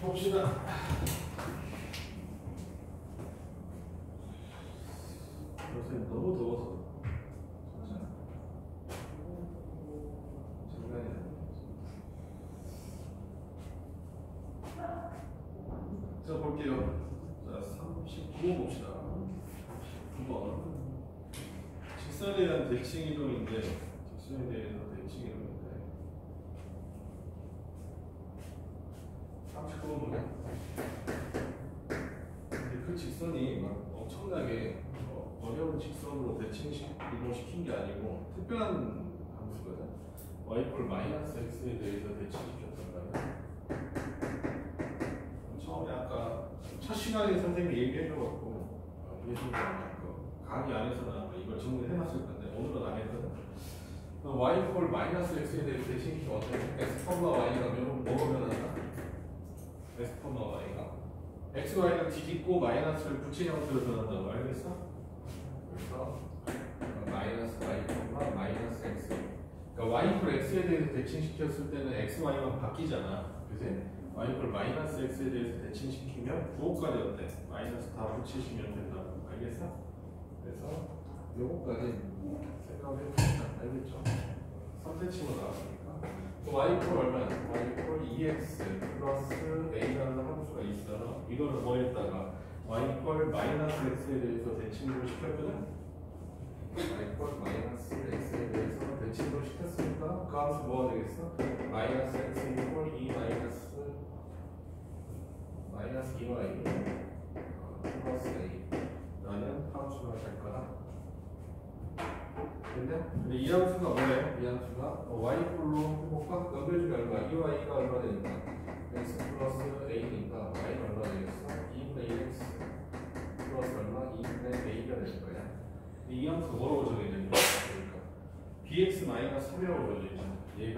봅시다. 요새 너무 더워서 괜찮아. 장난이 아니야. 자 볼게요. 자 39번 봅시다. 39번 직선에 대한 대칭 이동인데 직선에 대해서 대칭 이동인데 39번 보면 그 직선이 막 엄청나게 어려운 직선으로 대칭 이동시킨 게 아니고 특별한 함수거든. y = 마이너스 x에 대해서 대칭시켰던 거야. 처음에 아까 첫 시간에 선생님이 얘기해줘갖고 예술가 강의 안에서 나온 거 이걸 정리를 해놨을 건데 오늘은 안 했거든. y = 마이너스 x에 대해서 대칭시키면 어떻게 x, y가 뭐로 변한다? x, y가 x, y를 뒤집고 마이너스를 붙인 형태로 변한다고 알겠어? 그래서 마이너스 y, 마이너스 x. 그러니까 y = x에 대해서 대칭시켰을 때는 x, y만 바뀌잖아. 그지? y = 마이너스 x에 대해서 대칭시키면 부호까지 어때? 마이너스 다 붙이시면 된다고. 알겠어? 그래서 요거까지 생각을 해봅시다. 알겠죠? 3대칭으로 나왔으니까 y = 얼마야? y = 2x 플러스 a라는 함수가 있어. 이거를 뭐 했다가 y = 마이너스 x에 대해서 대칭을 시켰거든? y = 마이너스 x에 대해서 대칭을 시켰으니까 그 함수 뭐가 되겠어? 마이너스 x = 2 마이너스 2y 플러스 a 라는 함수가 될 거다. 근데 이 함수가 뭐예요? 이 함수가 y꼴로 해볼까? 연결줄이 얼마? 2y가 얼마 되니까 x 플러스 a니까 y는 얼마 되겠어? 2분의 1x 플러스 얼마? 2분의 a가 될 거야. 이 함수 뭐라고 정해져 있냐? 그러니까 bx 마이너스 3이라고 정해져 있잖아. 얘가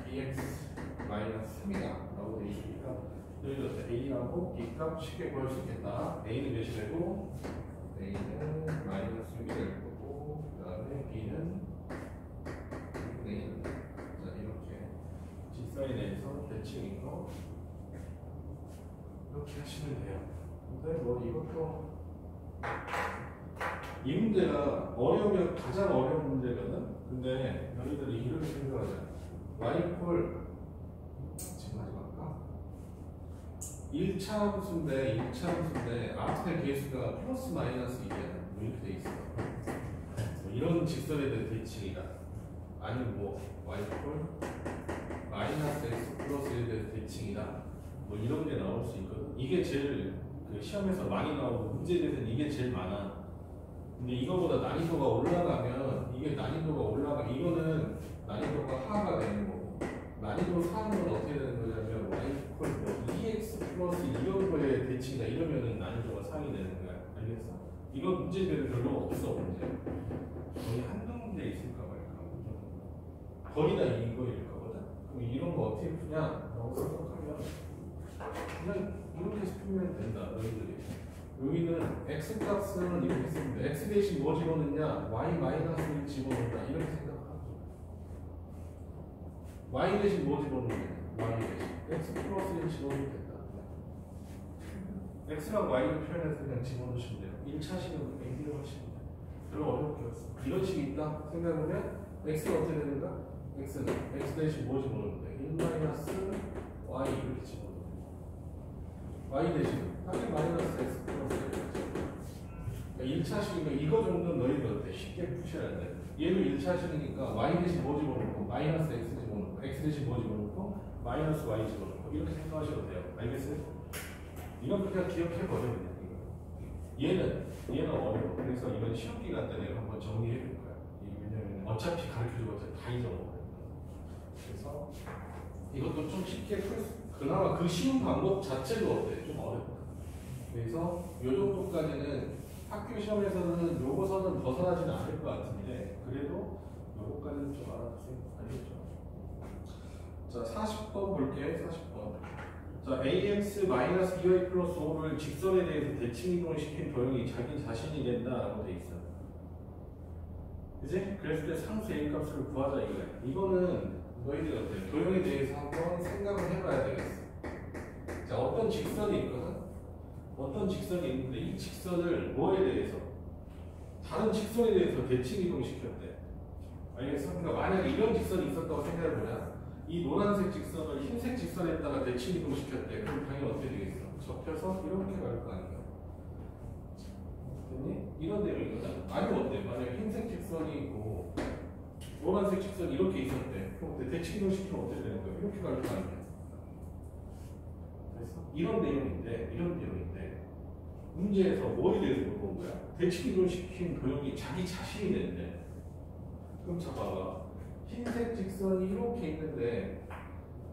bx 마이너스 3이다 라고 되어 있으니까 여기서 a라고 b값 쉽게 구할 수 있겠다. a는 몇이 되고 a는 마이너스 6이 될 거고 그 다음에 b는 6분의 1. 자 이렇게 직선에 대해서 대칭인 거 이렇게 하시면 돼요. 근데 뭐 이것도 이 문제가 어려우면 가장 어려운 문제거든. 근데 너희들이 이렇게 생각하자. y = 지금 하지 말까? 1차 함수인데 앞에 계수가 플러스 마이너스 2야. 뭐 이렇게 돼 있어. 뭐 이런 직선에 대한 대칭이다. 아니면 뭐 y = 마이너스 x 플러스 1에 대한 대칭이다. 뭐 이런 게 나올 수 있거든. 이게 제일 그 시험에서 많이 나오고 문제에 대해서는 이게 제일 많아. 근데 이거보다 난이도가 올라가면 이거는 난이도가 하가 되는 거고 난이도 상은 어떻게 되는 거냐면 y = 2x 플러스 이런 거에 대칭이다 이러면은 난이도가 상이 되는 거야. 알겠어? 이거 문제들은 별로 없어. 문제 거의 한두 문제 있을까 말까 거의 다 이거일 거거든. 그럼 이런 거 어떻게 푸냐 라고 생각하면 그냥 이렇게 풀면 된다. 너희들이 여기는 x 값은 이렇게 쓰는데 x 대신 뭐 집어넣냐? y 마이너스 1 집어넣는다. 이렇게 생각하고 y 대신 뭐 집어넣냐? y 대신 x 플러스 1 집어넣으면 된다. x랑 y를 표현해서 그냥 집어넣으시면 돼요. 1차식은 A로 하시면 돼요. 별로 어렵게 없어. 이런 식이 있다 생각하면 x가 어떻게 되는가? x는 x 대신 뭐 집어넣으면 돼? 1 마이너스 y 이렇게 집어넣으면 돼. y 대신 당연히 마이너스 x 플러스 1차식이니까 이거 정도는 너희들 쉽게 푸셔야 돼. 얘는 1차식이니까 y 대신 뭐 집어넣고 마이너스 x 집어넣고 x 대신 뭐 집어넣고 마이너스 y 집어넣고 이렇게 생각하셔도 돼요. 알겠어요? 이건 그냥 기억해버려 그냥 얘는 어려워. 그래서 이건 시험 기간 때 내가 한번 정리해 줄 거야. 왜냐면 어차피 가르쳐주고 다 잊어먹어요. 그래서 이것도 좀 쉽게 그나마 그 쉬운 방법 자체도 어때? 좀 어렵다. 그래서 이 정도까지는 학교 시험에서는 요거서는 벗어나지는 않을 것 같은데 그래도 요거까지는 좀 알아두세요. 알겠죠? 자 40번 볼게. 40번. 자 ax-2y 플러스 5를 직선에 대해서 대칭 이동을 시킨 도형이 자기 자신이 된다라고 돼 있어. 그지? 그랬을 때 상수 a 값을 구하자 이거야. 이거는 너희들 어때? 도형에 대해서 한번 생각을 해봐야 되겠어. 직선이 있거든. 어떤 직선이 있는데 이 직선을 뭐에 대해서 다른 직선에 대해서 대칭 이동시켰대. 알겠어? 그러니까 만약에 이런 직선이 있었다고 생각해보자. 이 노란색 직선을 흰색 직선에다가 대칭 이동시켰대. 그럼 당연히 어떻게 되겠어? 접혀서 이렇게 갈 거 아니야. 됐니? 이런 내용이거든. 아니면 어때? 만약에 흰색 직선이 있고 노란색 직선이 이렇게 있었대. 그럼 어때? 대칭 이동시키면 어떻게 되는 거야? 이렇게 갈 거 아니야. 그래서 이런 내용인데 문제에서 뭐에 대해서 물어본 거야? 대칭 이동시킨 도형이 자기 자신이 되는데. 그럼 자 봐봐. 흰색 직선이 이렇게 있는데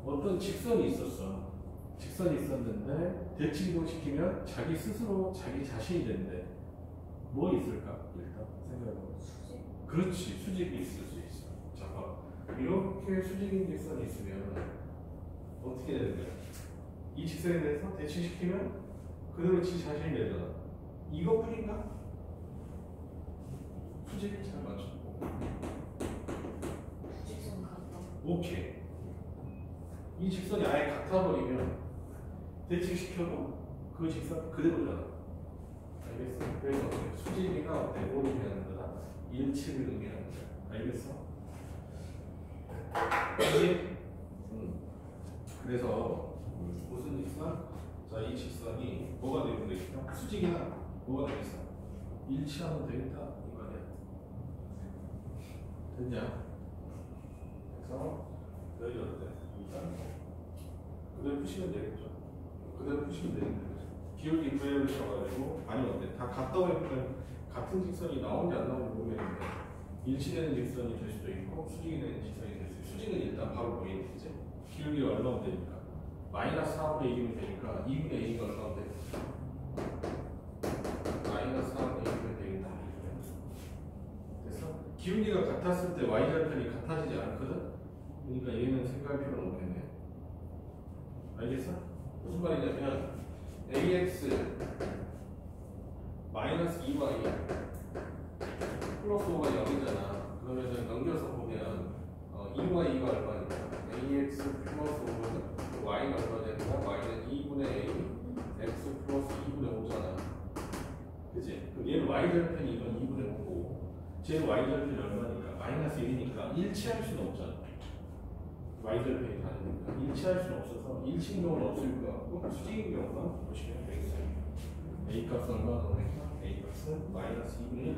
어떤 직선이 있었어. 직선이 있었는데 대칭 이동시키면 자기 스스로 자기 자신이 되는데 뭐 있을까? 일단 생각해봐. 수직? 그렇지. 수직이 있을 수 있어. 자 봐. 이렇게 수직인 직선이 있으면 어떻게 되는 거야? 이 직선에 대해서 대칭시키면 그대로 지 자신이 되잖아. 이것뿐인가? 수직을 잘 맞췄고. 직선 같다. 오케이. 이 직선이 아예 같아버리면 대칭시켜도 그 직선 그대로잖아. 알겠어? 그래서 어때? 수직이나 어때? 뭐를 의미하는 거다? 일치를 의미하는 거야. 알겠어? 그치? 그래서 무슨 직선? 자, 이 직선이 뭐가 되면 되겠다? 수직이나 뭐가 되겠어? 일치하면 되겠다. 이 말이야. 됐냐? 그래서 여기 어때? 일단 그대로 푸시면 되겠죠. 그대로 푸시면 되는 거죠. 기울기 구해를 써가지고 아니 어때? 다 같다 보니까 같은 직선이 나오는지 안 나오는지 모르겠는데 일치되는 직선이 될 수도 있고 수직이 되는 직선이 될 수도 있고 수직은 일단 바로 보이겠지. 기울기가 얼마면 되니까 마이너스 4분의 1이면 되니까 2분의 a가 얼마면 되겠지. 마이너스 4분의 1이면 되겠다. 그래서 기울기가 같았을 때 y절편이 같아지지 않거든. 그러니까 얘는 생각할 필요는 없겠네. 알겠어? 무슨 말이냐면 ax 마이너스 2y 플러스 5가 0이잖아. 그러면은 넘겨서 보면 2y가 얼마니까 ax 플러스 5는 y가 얼마 되니까 y는 2분의 a x 플러스 2분의 5잖아. 그치? 그럼 얘는 y절편이 이건 2분의 5고 제 y절편이 얼마니까 마이너스 1이니까 일치할 수는 없잖아. y절편이 다르니까 일치할 수는 없어서 일치인 경우는 없을 것 같고 수직인 경우만 보시면 되겠어요. a 값은 얼마 나오니까 a 값은 마이너스 2분의 1.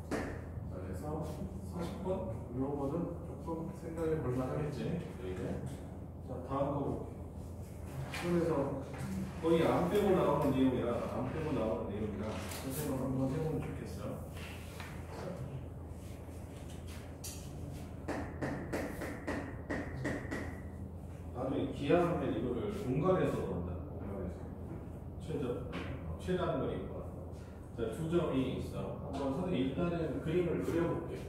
자, 그래서 40번 이런 거는 조금 생각해 볼 만하겠지. 이제 자, 다음 거 볼게요. 그래서 거의 안 빼고 나오는 내용이라 선생님 한번 해보면 좋겠어요. 나중에 기하하면 이거를 공간에서 본다. 공간에서 최단 거리가. 자, 두 점이 있어. 한번 선생님 일단은 그림을 그려볼게.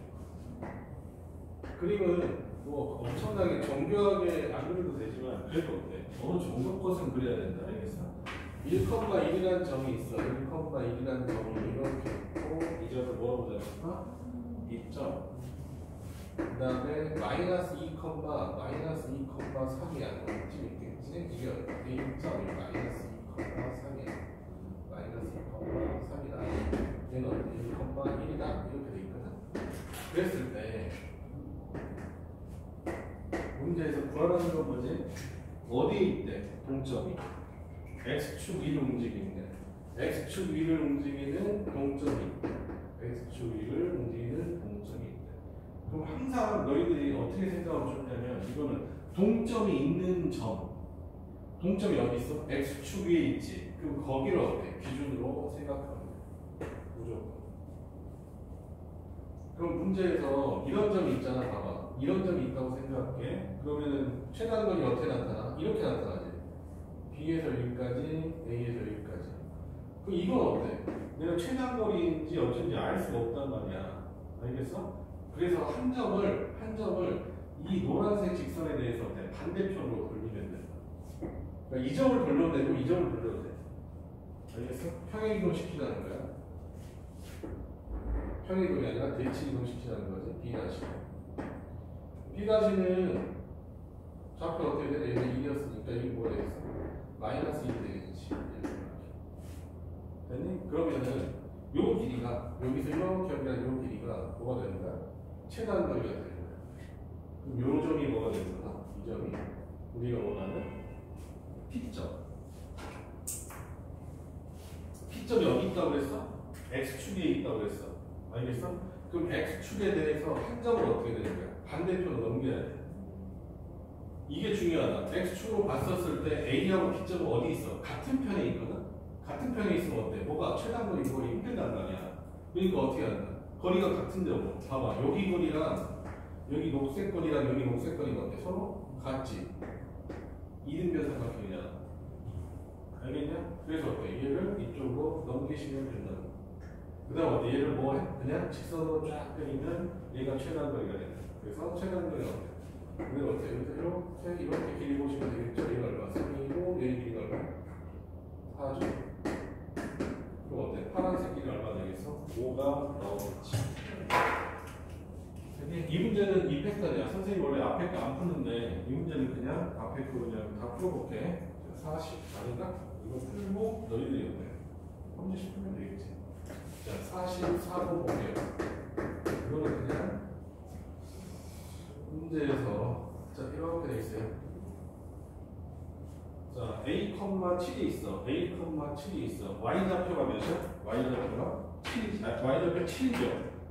그림은 뭐 엄청나게 정교하게 안 그려도 되지만 그래도 어때? 어느 정도 것은 그려야 된다. 알겠어? 1,1이라는 점이 있어. 1,1이라는 점을 이렇게 있고 이 점을 뭐라고 잡을까? 2점. 그 다음에 마이너스 2,3이야. 점 있겠지? 이게 A점이 마이너스 2,3이야. 마이너스 2,3이다. 얘는 1,1이다. 이렇게 돼 있거든. 그랬을 때 문제에서 구하라는 건 뭐지? 어디에 있대? 동점이 X축 위를 움직이는 X축 위를 움직이는 동점이 있대. X축 위를 움직이는 동점이 있대. 그럼 항상 너희들이 어떻게 생각하면 좋냐면 이거는 동점이 있는 점, 동점이 어디 있어? X축 위에 있지. 그럼 거기를 어때? 기준으로 생각하면 돼. 무조건. 그럼 문제에서 이런 점이 있잖아. 봐봐. 이런 점이 있다고 생각할게. 그러면은 최단거리 어떻게 나타나? 이렇게 나타나지. B에서 여기까지, A에서 여기까지. 그럼 이건 어때? 내가 최단거리인지 어쩐지 알 수가 없단 말이야. 알겠어? 그래서 한 점을 이 노란색 직선에 대해서 반대편으로 돌리면 된다. 그러니까 이 점을 돌려도 되고 이 점을 돌려도 돼. 알겠어? 평행이동 시키자는 거야. 평행이동이 아니라 대칭이동 시키자는 거지. B'. B'는 자 좌표 어떻게 돼? 얘는 1이었으니까 이게 뭐가 되겠어? 마이너스 1이 되겠지. 됐니? 그러면은 요 길이가 여기서 이렇게 하면 요 길이가 뭐가 되는 거야? 최단 거리가 되는 거야. 그럼 요 점이 뭐가 되는 거야? 이 점이 우리가 원하는 P점. P점이 어디 있다고 그랬어? X축에 있다고 그랬어. 알겠어? 그럼 X축에 대해서 한 점을 어떻게 되는 거야? 반대편으로 넘겨야 돼. 이게 중요하다. X축으로 봤었을 때 A하고 B점은 어디 있어? 같은 편에 있거든? 같은 편에 있으면 어때? 뭐가 최단거리 거리 힘들단 말이야. 그러니까 어떻게 한다? 거리가 같은 점으로. 봐봐. 여기 거리랑 여기 녹색 거리랑 여기 녹색 거리가 어때? 서로 같지? 이등변 삼각형이잖아. 알겠냐? 그래서 어때? 얘를 이쪽으로 넘기시면 된다고. 그 다음 어때? 얘를 뭐 해? 그냥 직선으로 쫙 그리면 얘가 최단거리가 된다. 그래서 최단거리가 어때? 근데 어때? 이렇게 길이 보시면 되겠죠? 얘가 얼마? 3이고 얘 길이가 얼마? 4죠? 그럼 어때? 파란색 길이 얼마 되겠어? 5가 나오겠지. 이 문제는 이 패턴이야. 선생님 원래 앞에 거 안 푸는데 이 문제는 그냥 앞에 거 그냥 다 풀어볼게. 40 아닌가? 이거 풀고 너희들이 어때? 한 번씩 풀면 되겠지. 자, 44번 볼게요. 이거는 그냥 문제에서 자 이렇게 돼 있어요. 자, A,7이 있어. A,7이 있어. Y 좌표가 몇이야? Y 좌표가 7이지. Y 좌표 7이죠.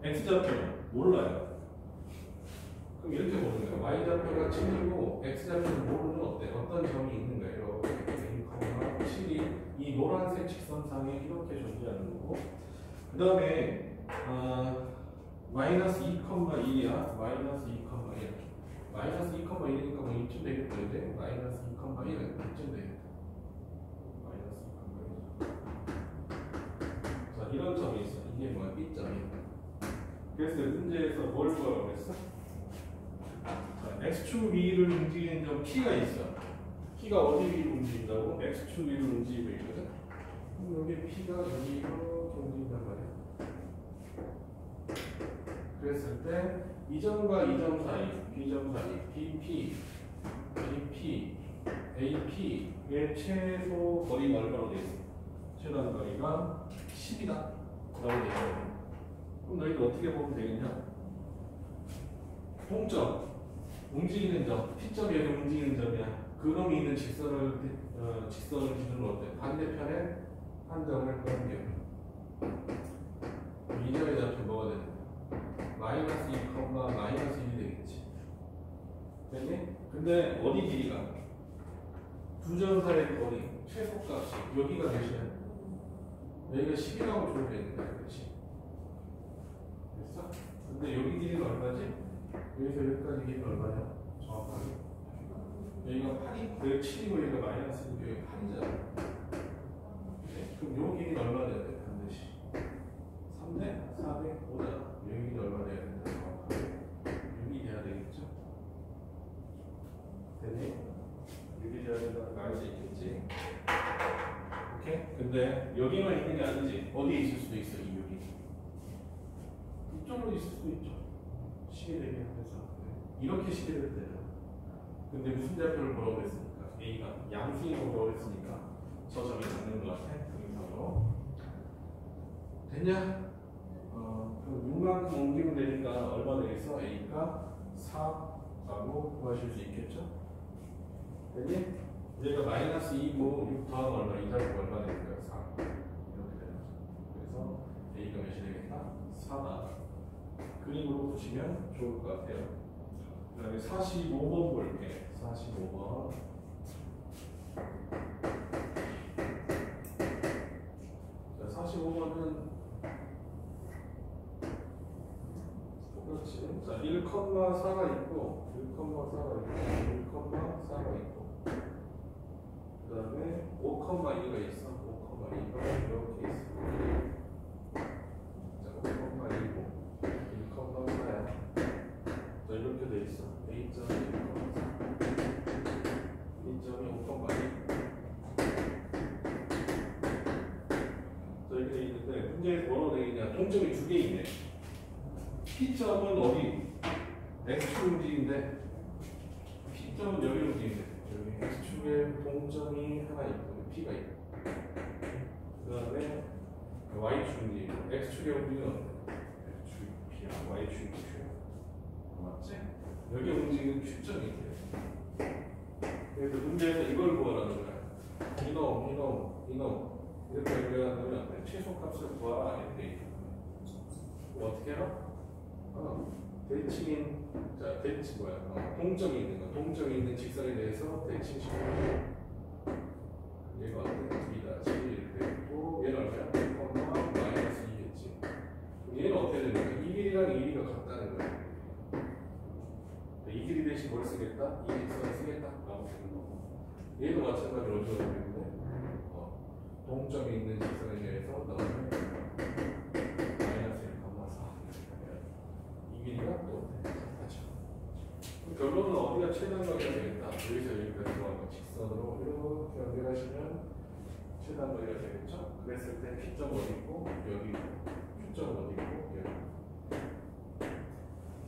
X 좌표는 몰라요. 그럼 이렇게 보는 거야. Y 좌표가 7이고 X 좌표는 모르면 어때? 어떤 점이 있는 거예요? A,7이 이 노란색 직선상에 이렇게 존재하는 거고. 그 다음에 마이너스 2,1이야. 마이너스 2,1. 마이너스 2,1이니까 뭐 이쯤 되겠다. 이제 마이너스 2,1은 이쯤 되겠다. 마이너스 2,1. 자, 이런 점이 있어. 이게 뭐야? B점이야. 그래서 문제에서 뭘 구하라고 했어? 자, X축 위를 움직이는 점 P가 있어. P가 어디 위로 움직인다고? X축 위로 움직이고 있거든? 그럼 여기 P가 여기 이렇게 움직인단 말이야. 그랬을 때 이 점과 이 점 사이, B점 사이, BP, BP, AP의 최소 거리가 얼마로 되어 있어? 최단 거리가 10이다. 라고 되어 있어. 그럼 너희들 어떻게 보면 되겠냐? 동점, 움직이는 점, P점이 여기 움직이는 점이야. 그놈이 있는 직선을 기준으로 어때? 반대편에 한 점을 넘겨. 이 점의 좌표 뭐가 되는 거야? 마이너스 2, 마이너스 1이 되겠지. 됐니? 근데 어디 길이가? 두 점 사이의 거리, 최소값이 여기가 몇이야? 여기가 10이라고 주면 되는 거야. 그렇지? 됐어? 근데 여기 길이가 얼마지? 여기서 여기까지 길이가 얼마냐? 정확하게. 여기가 8이, 여기 7이고 여기가 마이너스 1이고 여기 8이잖아. 네. 그럼 요 길이가 얼마 돼야 돼? 반드시. 3대? 4대? 5잖아. 여기 길이 얼마 돼야 된다? 정확하게. 6이 돼야 되겠죠? 됐니? 6이 돼야 된다는 거 알 수 있겠지? 오케이? 근데 여기만 있는 게 아니지. 어디에 있을 수도 있어, 이 6이. 이쪽으로 있을 수도 있죠. 시계 되게 하면서. 이렇게 시계 될 때는. 근데 무슨 좌표를 보라고 했으니까? A가 양수인으로 보라고 했으니까 저 점이 맞는 것 같아. 그림상으로. 됐냐? 그럼 6만큼 옮기면 되니까 얼마 되겠어? A가 4라고 구하실 수 있겠죠? 됐니? 얘가 마이너스 2고 6 더하면 얼마? 이 좌표가 얼마 되는 거야? 4. 이렇게 되는 거죠. 그래서 A가 몇이 되겠다? 4다. 그림으로 보시면 좋을 것 같아요. 그 다음에 45번 볼게. 45번. 자, 45번은 그렇지. 자, 1,4가 있고, 1,4가 있고, 1,4가 있고, 그 다음에 5,2가 있어. 5,2가 이렇게 있어. 자, 5,2고, 1,4야. 자, 이렇게 돼 있어. A점이 1,4. B점이 5,2. 자, 이렇게 돼 있는데, 문제에서 뭐라고 되겠냐? 동점이 두 개 있네. P점은 어디? X축 움직인데 P점은 여기 움직이는데 여기 X축에 동점이 하나 있고 P가 있고 그 다음에 Y축 움직이고 X축에 움직이는 X축이 P야 Y축이 Q 맞지? 여기 움직이는 Q점이 있대요. 그래서 문제에서 이걸 구하라는 거야. 이놈 이렇게 연결하면 최소값을 구하라 이렇게 어떻게 해라? 대칭인 자 대칭 뭐야? 동점이 있는 거 동점이 있는 직선에 대해서 대칭시켜 얘가 어때? 2-1 이렇게 되고 얘는 얼마야? 2겠지 얘는 어떻게 되는 거야? 이 길이랑 이 길이가 같다는 거야. 이 길이 대신 뭘 쓰겠다? 이 직선을 쓰겠다 라고 되는 거고 얘도 마찬가지로 어쩌고 되는데 동점이 있는 직선에 대해서 너는 이 길이가 또 같죠. 결론은 어디가 최단거리가 되겠다. 여기서 여기까지 들어가는 직선으로 이렇게 연결하시면 최단거리가 되겠죠. 그랬을 때 P점 어디 있고 여기 Q점 어디 있고 여기.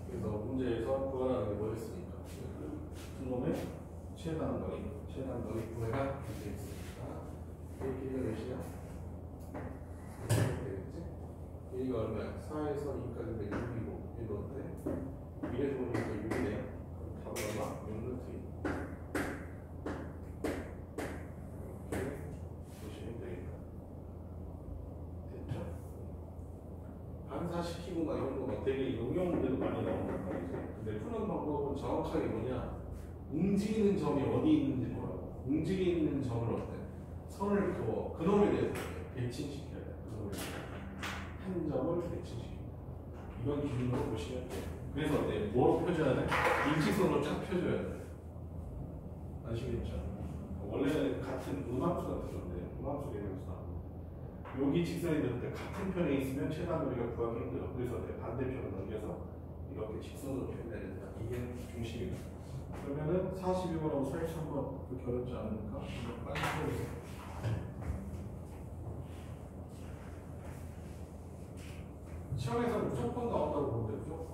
그래서 문제에서 구하라는 게 뭐였습니까? 그놈의 최단거리 구해가 되어 있습니다. 이 길이가 몇이냐? 되겠지? 길이가 얼마야? 4에서 2까지 6이고 얘도 어때? 1에서 보니까 6이네요. 그럼 답은 얼마? 6루트 2 이렇게 보시면 되겠다. 됐죠? 반사시키거나 이런 거 되게 응용 문제도 많이 나온단 말이지. 근데 푸는 방법은 정확하게 뭐냐? 움직이는 점이 어디 있는지 뭐라고. 움직이는 점을 어때? 선을 그어. 그놈에 대해서 배칭시켜야 돼. 그놈에 대해서. 한 점을 배칭시킵니다. 이건 기준으로 보시면 돼요. 그래서 어때? 뭐로 펴줘야 돼? 일직선으로 쫙 펴줘야 돼. 아시겠죠? 원래는 같은 음함수가 들었는데 음함수 개념수 여기 직선이 될 때 같은 편에 있으면 최단거리가 구하기 힘들어. 그래서 반대편을 넘겨서 이렇게 직선으로 표현해야 된다. 이게 중심이다. 그러면은 42번하고 43번 그렇게 어렵지 않으니까 빨리 풀어주세요. 시험에서 무조건 나온다고 보는데 무조건.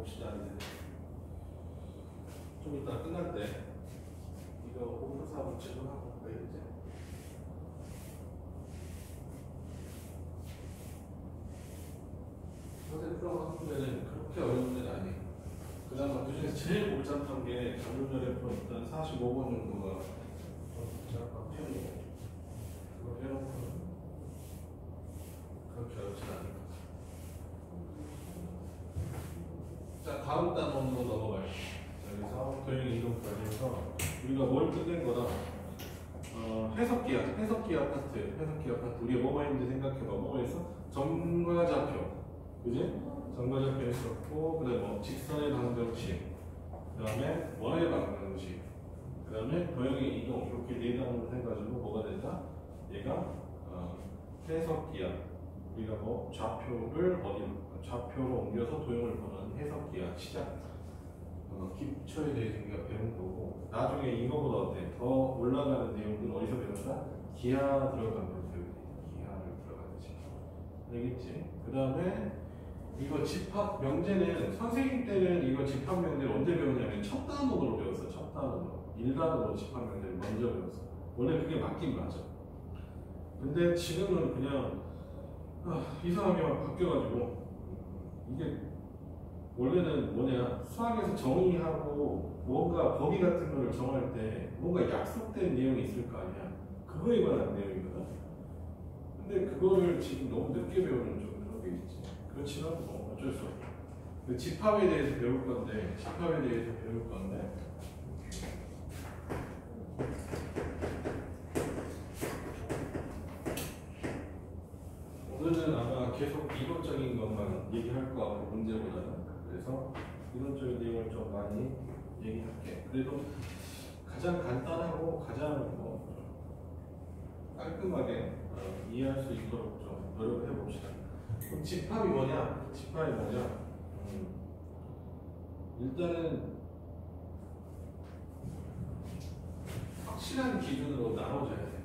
봅시다. 이제 좀 이따 끝날 때 이거 공부사하고 질문하고 이제 선생님 풀어서 하면은 그렇게 어려운 데는 아니에요. 그 다음 그 중에서 제일 복잡한 게 방금 전에 풀었던 45번 정도가 좀 복잡한 편이고 그거 빼놓고는 그렇게 어렵진 않아요. 자, 다음 단원으로 넘어가요. 여기서 도형 이동까지 해서 우리가 뭘 끝낸 거다? 해석기하 파트. 우리가 뭐가 있는지 생각해봐. 뭐가 있어? 점과좌표. 그지? 점과좌표 했었고, 그 다음에 뭐 직선의 방정식, 그 다음에 원의 방정식, 그 다음에 도형의 이동. 이렇게 네 단원을 해가지고 뭐가 된다? 얘가 해석기하. 우리가 뭐 좌표를 좌표로 옮겨서 도형을 보는 해석기하 시작. 기초에 대해서 우리가 배운 거고, 나중에 이거보다 어때? 더 올라가는 내용들은 어디서 배운다? 기하 들어가면 배우게 돼. 기하를 들어가야지. 알겠지? 그 다음에 이거 집합 명제는 선생님 때는 이거 집합 명제를 언제 배웠냐면 첫 단원으로 배웠어. 첫 단원으로. 1단원으로 집합 명제를 먼저 배웠어. 원래 그게 맞긴 맞아. 근데 지금은 그냥 이상하게 막 바뀌어가지고 이게 원래는 뭐냐, 수학에서 정의하고 뭔가 범위 같은 거를 정할 때 뭔가 약속된 내용이 있을 거 아니야. 그거에 관한 내용이거든. 근데 그거를 지금 너무 늦게 배우는 좀 그런 게 있지. 그렇지만 뭐 어쩔 수 없어. 집합에 대해서 배울 건데, 오늘은 아마 계속 이론적인 것만 얘기할 거 같고, 문제보다는. 그래서 이론적인 내용을 좀 많이 얘기할게. 그래도 가장 간단하고 가장 뭐 깔끔하게 이해할 수 있도록 좀 노력해 봅시다. 그럼 집합이 뭐냐? 일단은 확실한 기준으로 나눠줘야 돼.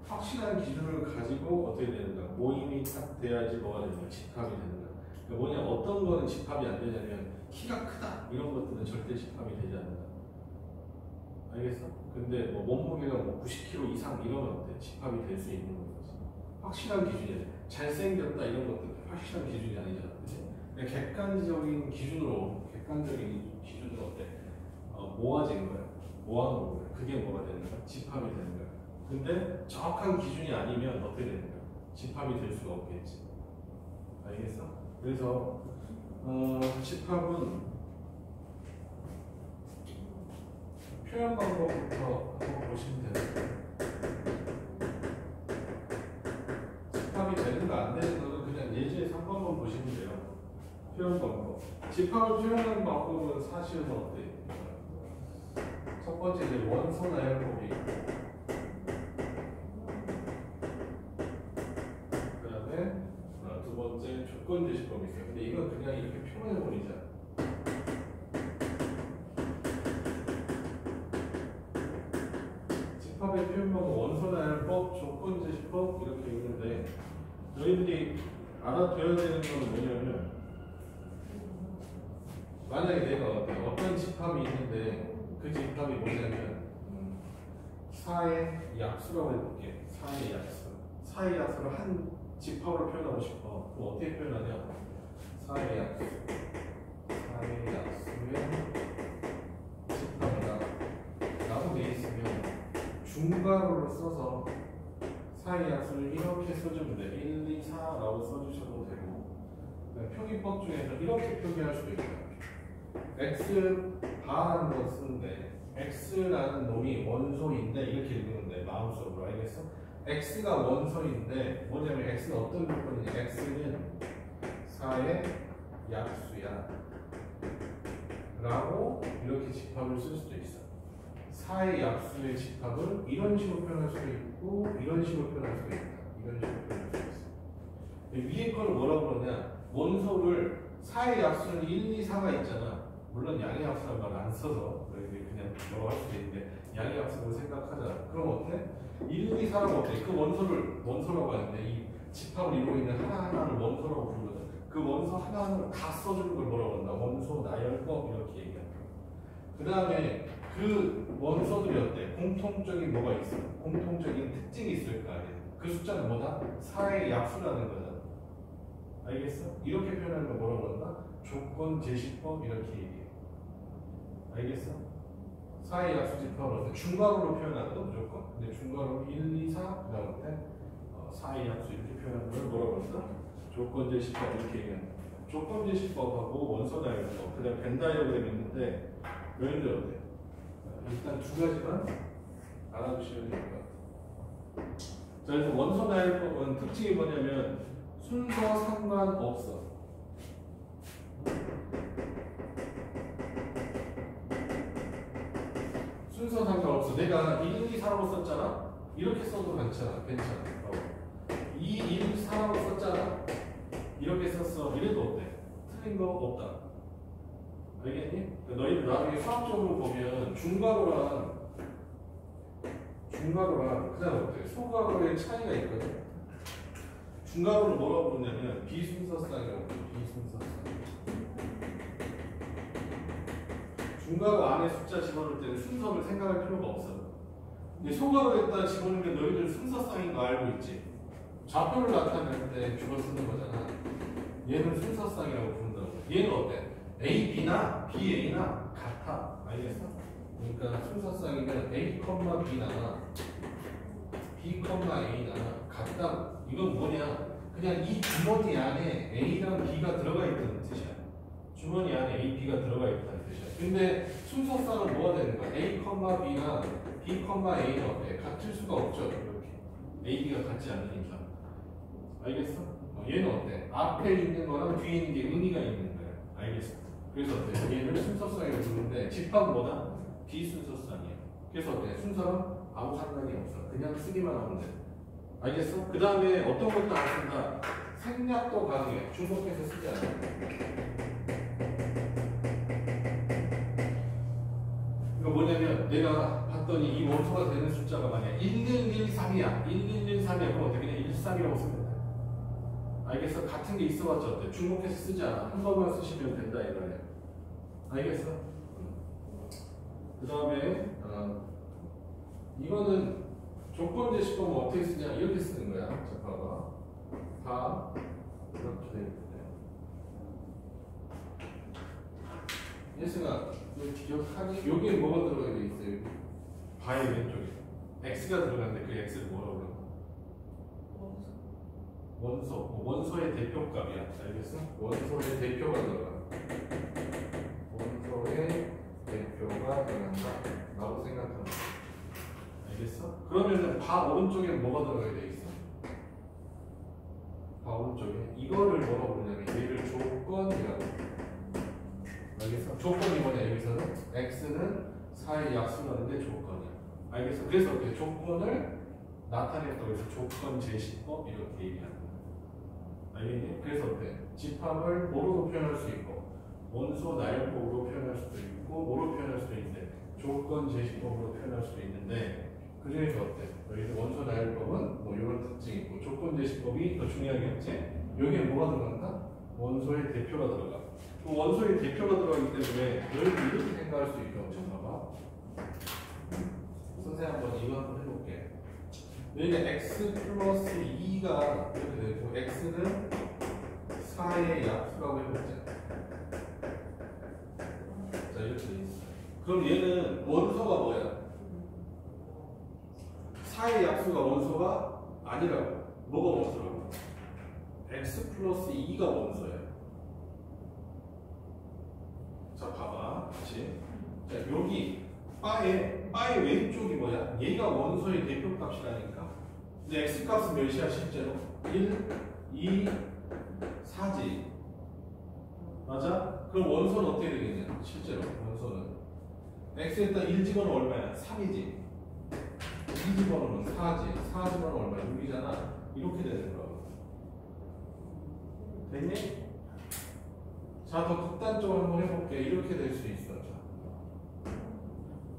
확실한 기준을 가지고 어떻게 되는가? 모임이 딱 돼야지 뭐가 되는가? 집합이 되는가? 그러니까 뭐냐? 어떤 거는 집합이 안 되냐면 키가 크다 이런 것들은 절대 집합이 되지 않는다. 알겠어? 근데 뭐 몸무게가 뭐 90kg 이상 이러면 어때? 집합이 될 수 있는 거지. 확실한 기준이야. 잘생겼다 이런 것들 확실한 기준이 아니잖아. 그치? 객관적인 기준으로 어때? 모아진 거야. 모아놓은 거야. 그게 뭐가 되는 거야? 집합이 되는 거야. 근데 정확한 기준이 아니면 어떻게 되는 거야? 집합이 될 수가 없겠지. 알겠어? 그래서 집합은 표현 방법부터 한번 보시면 되는데, 집합이 되는가 안 되는 거는 그냥 예제에서 한 번만 보시면 돼요. 표현 방법. 집합을 표현하는 방법은 사실은 어때? 첫 번째 이제 원소 나열법이 있고, 그 다음에 두 번째 조건 제시법이 있어요. 근데 이건 그냥 이렇게 표현해버리자. 집합의 표현법은 원소 나열법, 조건 제시법 이렇게 있는데, 너희들이 알아둬야 되는 건 뭐냐면, 만약에 내가 어떤 집합이 있는데 그 집합이 뭐냐면 사의 약수라고 해볼게. 사의 약수를 한 집합으로 표현하고 싶어. 그럼 어떻게 표현하냐? 사의 약수의 집합이다 라고 돼 있으면 중괄호를 써서 사의 약수를 이렇게 써주면 돼. 1, 2, 4라고 써주셔도 되고, 표기법 중에서 이렇게 표기할 수도 있어요. x바라는 걸 쓰는데, x라는 놈이 원소인데 이렇게 읽으면 돼. 마음속으로. 알겠어? x가 원소인데 뭐냐면 x는 어떤 조건이냐? x는 4의 약수야 라고 이렇게 집합을 쓸 수도 있어. 4의 약수의 집합을 이런 식으로 표현할 수도 있고 이런 식으로 표현할 수도 있다. 이런 식으로 표현할 수도 있어. 위에 거는 뭐라고 그러냐? 원소를 4의 약수는 1, 2, 4가 있잖아. 물론 양의 합수란 말 안 써서 그냥 넘어갈 수도 있는데, 양의 합수를 생각하자. 그럼 어때? 1, 2, 4라고 어때? 그 원소라고 하는데 이 집합을 이루고 있는 하나하나를 원소라고 부르거든. 그 원소 하나하나를 다 써주는 걸 뭐라고 한다? 원소 나열법 이렇게 얘기한다. 그 다음에 그 원소들이 어때? 공통적인 뭐가 있어? 공통적인 특징이 있을 거 아니야. 그 숫자는 뭐다? 4의 약수라는 거잖아. 알겠어? 이렇게 표현하는 거 뭐라고 한다? 조건 제시법 이렇게 얘기해. 알겠어? 4의 약수 집합을 중괄호로 표현하거든 무조건. 근데 중괄호 1, 2, 4 그 다음에 4의 약수 이렇게 표현하는 걸 뭐라고 한다? 조건 제시법 이렇게 얘기한다. 조건 제시법하고 원소 나열법 그 다음에 벤 다이어그램이 있는데 여러분들 어때? 일단 두 가지만 알아두시면 될 것 같아요. 자, 그래서 원소 나열법은 특징이 뭐냐면 순서 상관없어. 순서 상관없어. 내가 1, 2, 4라고 썼잖아? 이렇게 써도 괜찮아. 2, 1, 4라고 썼잖아? 이렇게 썼어. 이래도 어때? 틀린 거 없다. 알겠니? 너희들 나중에 수학적으로 보면 중괄호랑 그 다음 어때? 소괄호의 차이가 있거든. 중괄호를 뭐라고 부르냐면 비순서쌍이라고 부르. 비순서쌍. 중괄호 안에 숫자 집어넣을 때는 순서를 생각할 필요가 없어. 근데 소괄호에다 집어넣는 게 너희들 순서쌍인 거 알고 있지? 좌표를 나타낼 때 주어 쓰는 거잖아. 얘는 순서쌍이라고 부른다고. 얘는 어때? A, B나 B, A나 같아. 알겠어? 그러니까 순서쌍이면 A, B나 B, A나 같다. 이건 뭐냐? 그냥 이 주머니 안에 A랑 B가 들어가 있다는 뜻이야. 주머니 안에 A, B가 들어가 있다는 뜻이야. 근데 순서쌍은 뭐가 되는 거야? A, B나 B, A는 어때? 같을 수가 없죠. 이렇게. A, B가 같지 않으니까. 알겠어? 얘는 어때? 앞에 있는 거랑 뒤에 있는 게 의미가 있는 거야. 알겠어? 그래서 어때? 얘를 순서쌍이라고 부르는데 집합은 뭐다? 비순서쌍이야. 그래서 어때? 순서랑 아무 상관이 없어. 그냥 쓰기만 하면 돼. 알겠어? 그 다음에 어떤 것도 안 쓴다. 생략도 가능해. 중복해서 쓰지 않아. 이거 뭐냐면 내가 봤더니 이 원소가 되는 숫자가 만약 1113이야. 1113이야. 그럼 어때? 그냥 13이라고 쓰면 돼. 알겠어? 같은 게 있어봤자 어때? 중복해서 쓰지 않아. 한 번만 쓰시면 된다 이거야. 알겠어? 그 다음에 이거는 조건 제시법은 어떻게 쓰냐? 이렇게 쓰는 거야. 자, 봐봐. 다 이렇게 돼 있는데. 예승아, 너 기억하니? 여기에 뭐가 들어가 있어요? 바의 왼쪽에. X가 들어갔는데 그 X를 뭐라고 그래? 원소의 대표값이야. 알겠어? 원소의 대표가 들어가. 원소의 대표가 들어간다. 라고 생각하면 돼. 알겠어? 그러면은 바 오른쪽에 뭐가 들어가야 돼 있어? 바 오른쪽에 이거를 뭐라고 부르냐면 얘를 조건이라고. 알겠어? 조건이 뭐냐 여기서는 x는 4의 약수라는데 조건이야. 알겠어? 그래서 그 조건을 나타냈다고 해서 조건 제시법 이렇게 얘기하는 거야. 알겠니? 그래서 어때? 집합을 뭐로 표현할 수 있고 원소 나열법으로 표현할 수도 있고 뭐로 표현할 수도 있는데 조건 제시법으로 표현할 수도 있는데 그 중에서 어때? 여기서 원소 나열법은 뭐 이런 특징이 있고 조건 제시법이 더 중요하겠지? 여기에 뭐가 들어간다? 원소의 대표가 들어가. 그 원소의 대표가 들어가기 때문에 너희들 이렇게 생각할 수 있다고. 잠깐만. 선생님 한번 이거 한번 해볼게. 여기가 x 플러스 2가 이렇게 되고 x는 4의 약수라고 해보자. 자 이렇게 돼 있어. 그럼 얘는 원소가 뭐야? 4의 약수가 원소가 아니라고. 뭐가 원소라고? x 플러스 2가 원소야. 자 봐봐. 그치? 자 여기 바의 왼쪽이 뭐야? 얘가 원소의 대표값이라니까. 근데 x값은 몇이야 실제로? 1, 2, 4지. 맞아? 그럼 원소는 어떻게 되겠냐? 실제로 원소는 x에다 1 집어넣으면 얼마야? 3이지. 2 집어넣으면 4지. 4 집어넣으면 얼마야? 6이잖아. 이렇게 되는 거야. 됐니? 자, 더 극단적으로 한번 해볼게. 이렇게 될 수 있어. 자,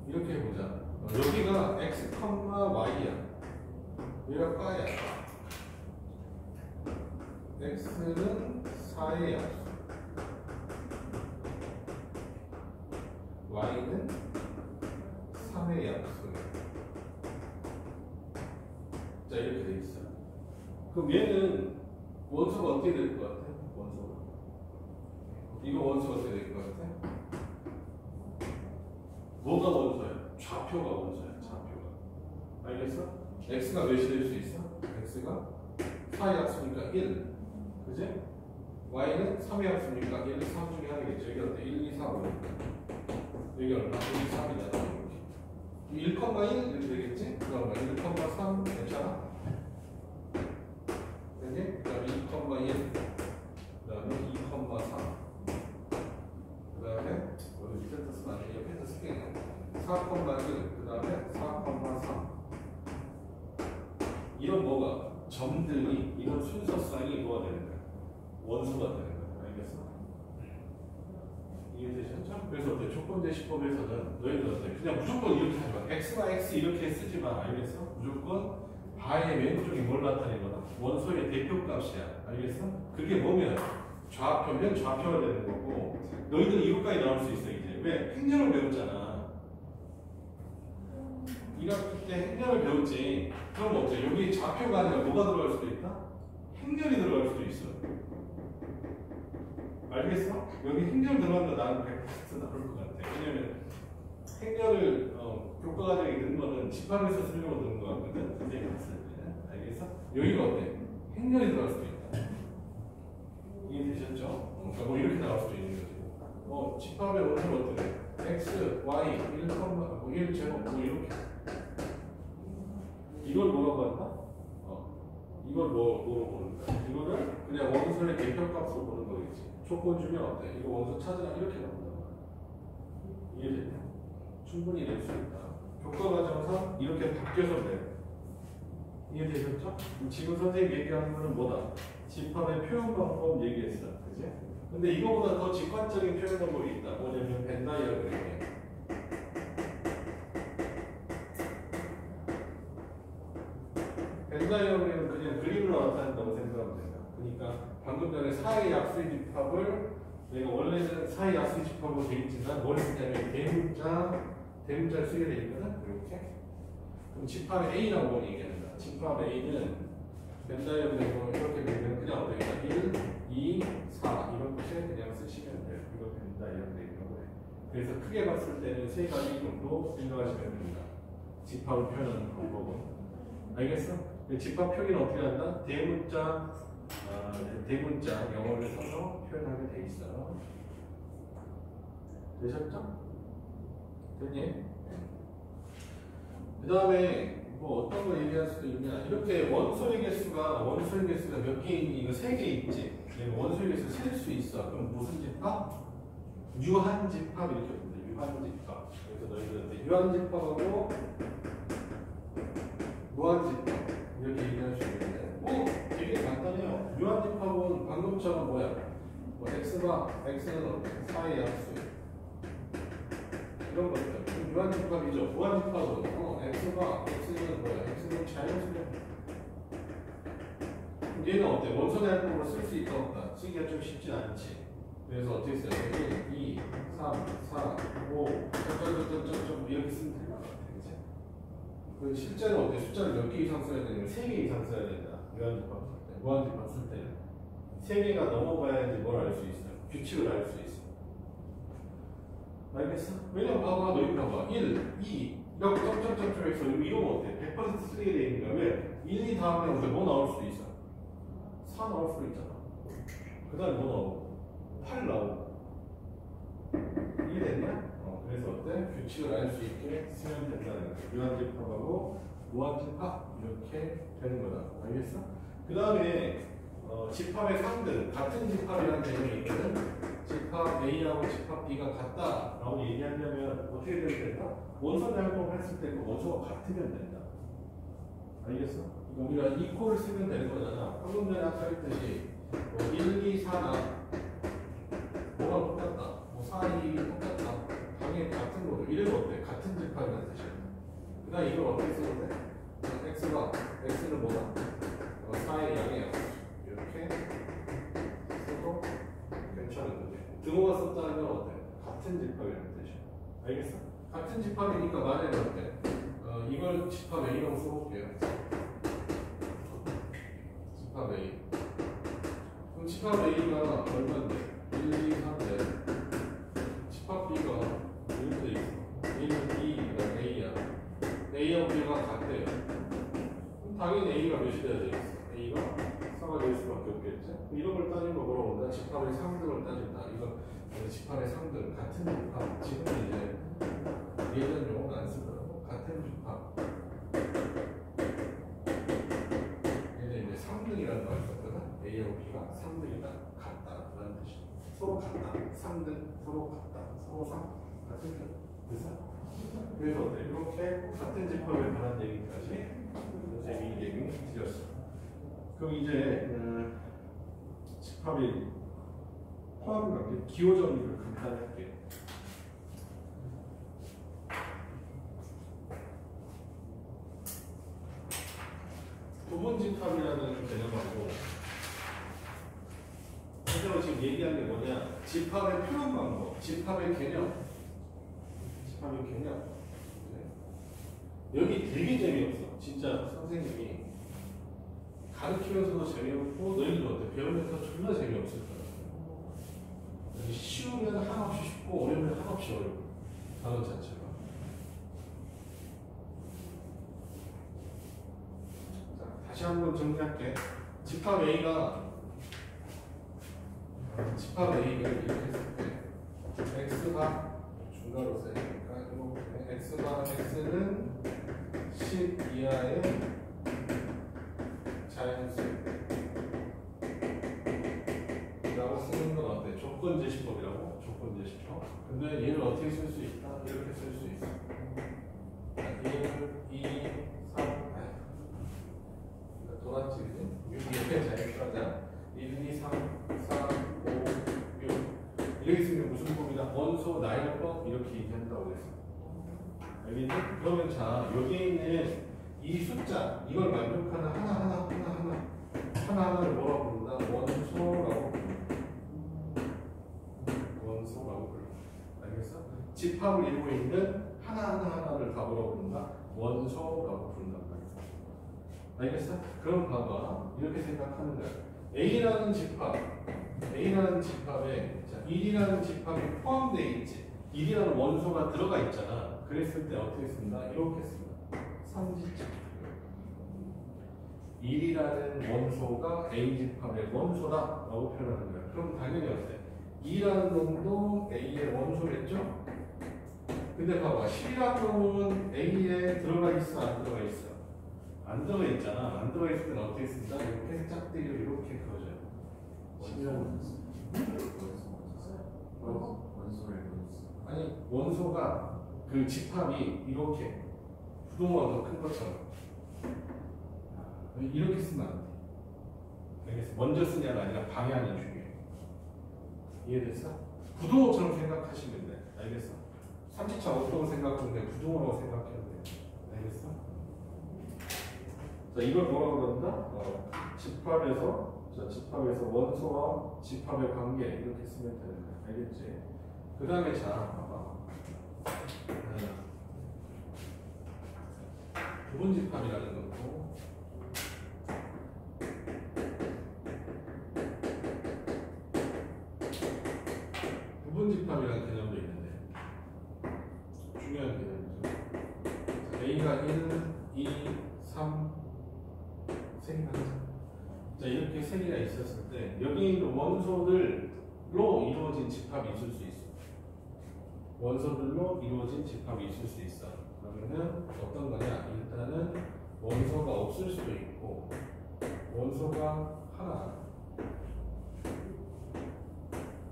이렇게 해보자. 여기가 x, y야. 여기가 바야. x는 4의 약수. y는 3의 약수. 자, 이렇게 돼 있어. 그럼 얘는 원소가 어떻게 될 것 같아? 원소가. 이거 원소가 어떻게 될 것 같아? 뭐가 원소야? 좌표가 원소야. 좌표가. 알겠어? x가 몇이 될 수 있어? x가 4의 약수니까 1. 그지? y는 3의 약수니까 1, 3 중에 하나겠죠. 여기 어때? 1, 2, 3, 5. 여기 얼마? 1, 2, 3이잖아. 1,1 이렇게 되겠지? 그 다음에 1,3 괜찮아? 됐니? 그 다음에 2,1 그 다음에 2,4 그 다음에 우리 밑에 쓰면 안 돼. 옆에서 쓸게. 4,1 그 다음에 4,3 이런 뭐가 점들이 이런 순서상이 뭐가 되는 거야? 원소가 되는 거야. 알겠어? 이해되셨죠? 그래서 어때? 조건제시법에서는 너희들 어때? 그냥 무조건 이렇게 하지 마. x와 x 이렇게 쓰지 마. 알겠어? 무조건 바의 왼쪽이 뭘 나타내거나 원소의 대표값이야. 알겠어? 그게 뭐면 좌표면 좌표가 되는 거고 너희들 이것까지 나올 수 있어. 이제 왜? 행렬을 배웠잖아. 1학기 때 행렬을 배웠지. 그럼 어때? 여기 좌표가 아니라 뭐가 들어갈 수도 있다? 행렬이 들어갈 수도 있어. 알겠어? 여기 행렬 들어간다. 나는 100% 나올 것 같아. 왜냐면 행렬을 교과 과정에 넣은 거는 집합에서 쓰려고 넣은 거 같거든. 선생님이 봤을 때. 알겠어? 여기가 어때? 행렬이 들어갈 수도 있다. 이해되셨죠? 그러니까 뭐 이렇게 나올 수도 있는 거지. 집합의 원소가 어떻게 돼? x, y, 1, 제곱 뭐 이렇게. 이걸 뭐라고 한다? 이걸 뭐로 보는 거야? 이거를 그냥 원소의 대표값으로 보는 거겠지. 조건 주면 어때? 이거 원소 찾으라 이렇게 나온다. 이해되냐? 충분히 낼 수 있다. 교과과정상 이렇게 바뀌어서 돼. 이해되셨죠? 지금 선생님이 얘기하는 거는 뭐다? 집합의 표현 방법 얘기했어. 그지? 근데 이거보다 더 직관적인 표현 방법이 있다. 뭐냐면 벤 다이어그램이야. 벤 다이어그램은 그냥 그림으로 나타낸다고 생각하면 된다. 그러니까 방금 전에 4의 약수의 집합을 내가 원래는 4의 약수의 집합으로 되어 있지만 뭘 쓰냐면 대문자를 쓰게 되어 있거든. 이렇게. 그럼 집합 A라고 얘기한다. 집합 A는 벤 다이어그램으로 이렇게 되면 그냥 어떻게 1, 2, 4 이렇게 그냥 쓰시면 돼요. 이거 벤 다이어그램이라고 해. 그래서 크게 봤을 때는 세 가지 정도 생각하시면 됩니다. 집합을 표현하는 방법은. 알겠어? 집합 표기는 어떻게 한다? 대문자 영어를 써서 표현하게 돼 있어. 되셨죠? 됐니? 그 다음에 뭐 어떤 거 얘기할 수도 있냐? 이렇게 원소의 개수가 몇 개 있니? 이거 3개 있지? 원소의 개수 셀 수 있어. 그럼 무슨 집합? 유한집합 이렇게 부른다. 유한집합. 그래서 너희들한테 유한집합하고 무한집합 이렇게 얘기할 수 있는데 되게 간단해요. 유한집합은 방금처럼 뭐야? 뭐 x는 4의 약수 이런 것들. 유한집합이죠. 무한집합은 x는 뭐야? x는 자연수야. 얘는 어때? 원소대항법으로 쓸 수 있다 없다? 쓰기가 좀 쉽진 않지. 그래서 어떻게 써요? 1, 2, 3, 4, 5 이렇게 쓰면 될 것 같아. 그치? 그 실제로 어때? 숫자를 몇 개 이상 써야 되냐면 3개 이상 써야 된다. 유한집합 쓸 때. 무한집합 쓸 때는 3개가 넘어가야지 뭘 알 수 있어요? 규칙을 알 수 있어. 알겠어? 왜냐면 봐봐. 너희 봐봐. 1, 2 이렇게 점점점점해서 이러면 어때? 100% 쓰게 돼 있는 거야. 왜? 1, 2 다음에 뭐 나올 수도 있어? 4 나올 수도 있잖아. 그 다음에 뭐 나오고? 8 나오고. 이해됐냐? 그래서 어때? 규칙을 알 수 있게 쓰면 된다는 거야. 유한집합하고 무한집합 이렇게 되는 거다. 알겠어? 그 다음에 집합의 상등 같은 집합이라는 개념이 있거든. 집합 A하고 집합 B가 같다라고 얘기하려면 어떻게 되면 된다? 원소 대항법 했을 때 그 원소가 같으면 된다. 알겠어? 우리가 이코를 쓰면 되는 거잖아. 방금 전에 아까 했듯이 1, 2, 4나 뭐가 똑같다. 4, 2, 1이 똑같다. 당연히 같은 거로. 이래도 어때? 같은 집합이라는 뜻이야. 그 다음 이걸 어떻게 쓰면 돼? X는 뭐다? 4의 양이야. 이렇게 쓰고 준호가 썼다는 건 어때? 같은 집합이라는 뜻이야. 알겠어? 같은 집합이니까 만약에 어때? 이걸 집합 A라고 써볼게요. 집합 A. 그럼 집합 A가 얼마인데? 1, 2, 3인데 집합 B가 이렇게 돼 있어. A는 B가 A야. A하고 B가 같대요. 그럼 당연히 A가 몇이 돼야 되겠어? A가 4가 될 수밖에 없겠지? 이런 걸 따진 거 뭐라고 한다? 집합의 상등을 따진다. 이거 집합의 상등, 같은 집합. 지금은 이제 예전 용어는 안 쓰더라고. 같은 집합. 얘는 이제 상등이라는 말을 썼거든. A하고 B가 상등이다. 같다. 라는 뜻이야. 서로 같다. 상등, 서로 같다. 서로 같은 뜻. 그래서 이렇게 같은 집합에 관한 얘기까지 선생님이 얘기 드렸어. 그럼 이제 집합이 포함을 할게. 기호 정리를 간단히 할게. 부분 집합이라는 개념하고 현재로 지금 얘기하는 게 뭐냐? 집합의 표현 방법, 집합의 개념. 집합의 개념. 네. 여기 되게 재미없어. 진짜 선생님이 가르치면서도 재미없고 너희들 어때? 배우면서 존나 재미없을 거야. 쉬우면 한없이 쉽고 어려우면 한없이 어려워. 단어 자체가. 자, 다시 한번 정리할게. 집합 A가 이렇게 했을 때 X가 중괄호 쓰니까 이렇게 X는 10 이하의 자연수 라고 쓰는 건 어때? 조건제시법이라고? 조건제시법. 근데 얘를 어떻게 쓸 수 있다? 이렇게 쓸 수 있어. 1, 2, 3 돌았지, 그지? 6 이렇게 자연수하자. 1, 2, 3, 4, 5, 6 이렇게 쓰면 무슨 법이다? 원소, 나열법 이렇게 얘기한다고 그랬어. 알겠니? 그러면 자, 여기에 있는 이 숫자, 이걸 만족하는 하나하나를 뭐라고 부른다? 원소라고 불러. 알겠어? 집합을 이루고 있는 하나를 다 뭐라고 부른다? 원소라고 부른단 말이야. 알겠어? 그럼 봐봐. 이렇게 생각하는 거야. A라는 집합에 자, 1이라는 집합이 포함되어 있지. 1이라는 원소가 들어가 있잖아. 그랬을 때 어떻게 쓴다? 이렇게 쓴다. 삼지집. 1이라는 원소가 A집합의 원소다라고 표현하는 거야. 그럼 당연히 어때? 2라는 놈도 A의 원소겠죠? 근데 봐봐. 10이라는 놈은 A에 들어가 있어? 안 들어가 있어? 안 들어가 있잖아. 안 들어가 있을 때는 어떻게 쓴다? 이렇게 짝대기를 이렇게 그어줘요. 10이라는 아니, 원소가 그 집합이 이렇게 부동호가 더 큰 것처럼 이렇게 쓰면 안 돼. 알겠어? 먼저 쓰냐가 아니라 방향이 중요해. 이해됐어? 부동호처럼 생각하시면 돼. 알겠어? 삼지차 어떤 생각하면 돼? 부동호라고 생각해야 돼. 알겠어? 자, 이걸 뭐라고 그런다? 집합에서 원소와 집합의 관계 이렇게 쓰면 되는 거야. 알겠지? 그 다음에 자, 봐봐. 부분 집합이라는 것도 부분 집합이라는 개념도 있는데 중요한 개념이죠. A가 1, 2, 3 세 개가 있잖아. 자, 이렇게 세 개가 있었을 때 여기 있는 원소들로 이루어진 집합이 있을 수 있어. 원소들로 이루어진 집합이 있을 수 있어. 그러면은 어떤 거냐? 일단은 원소가 없을 수도 있고 원소가 하나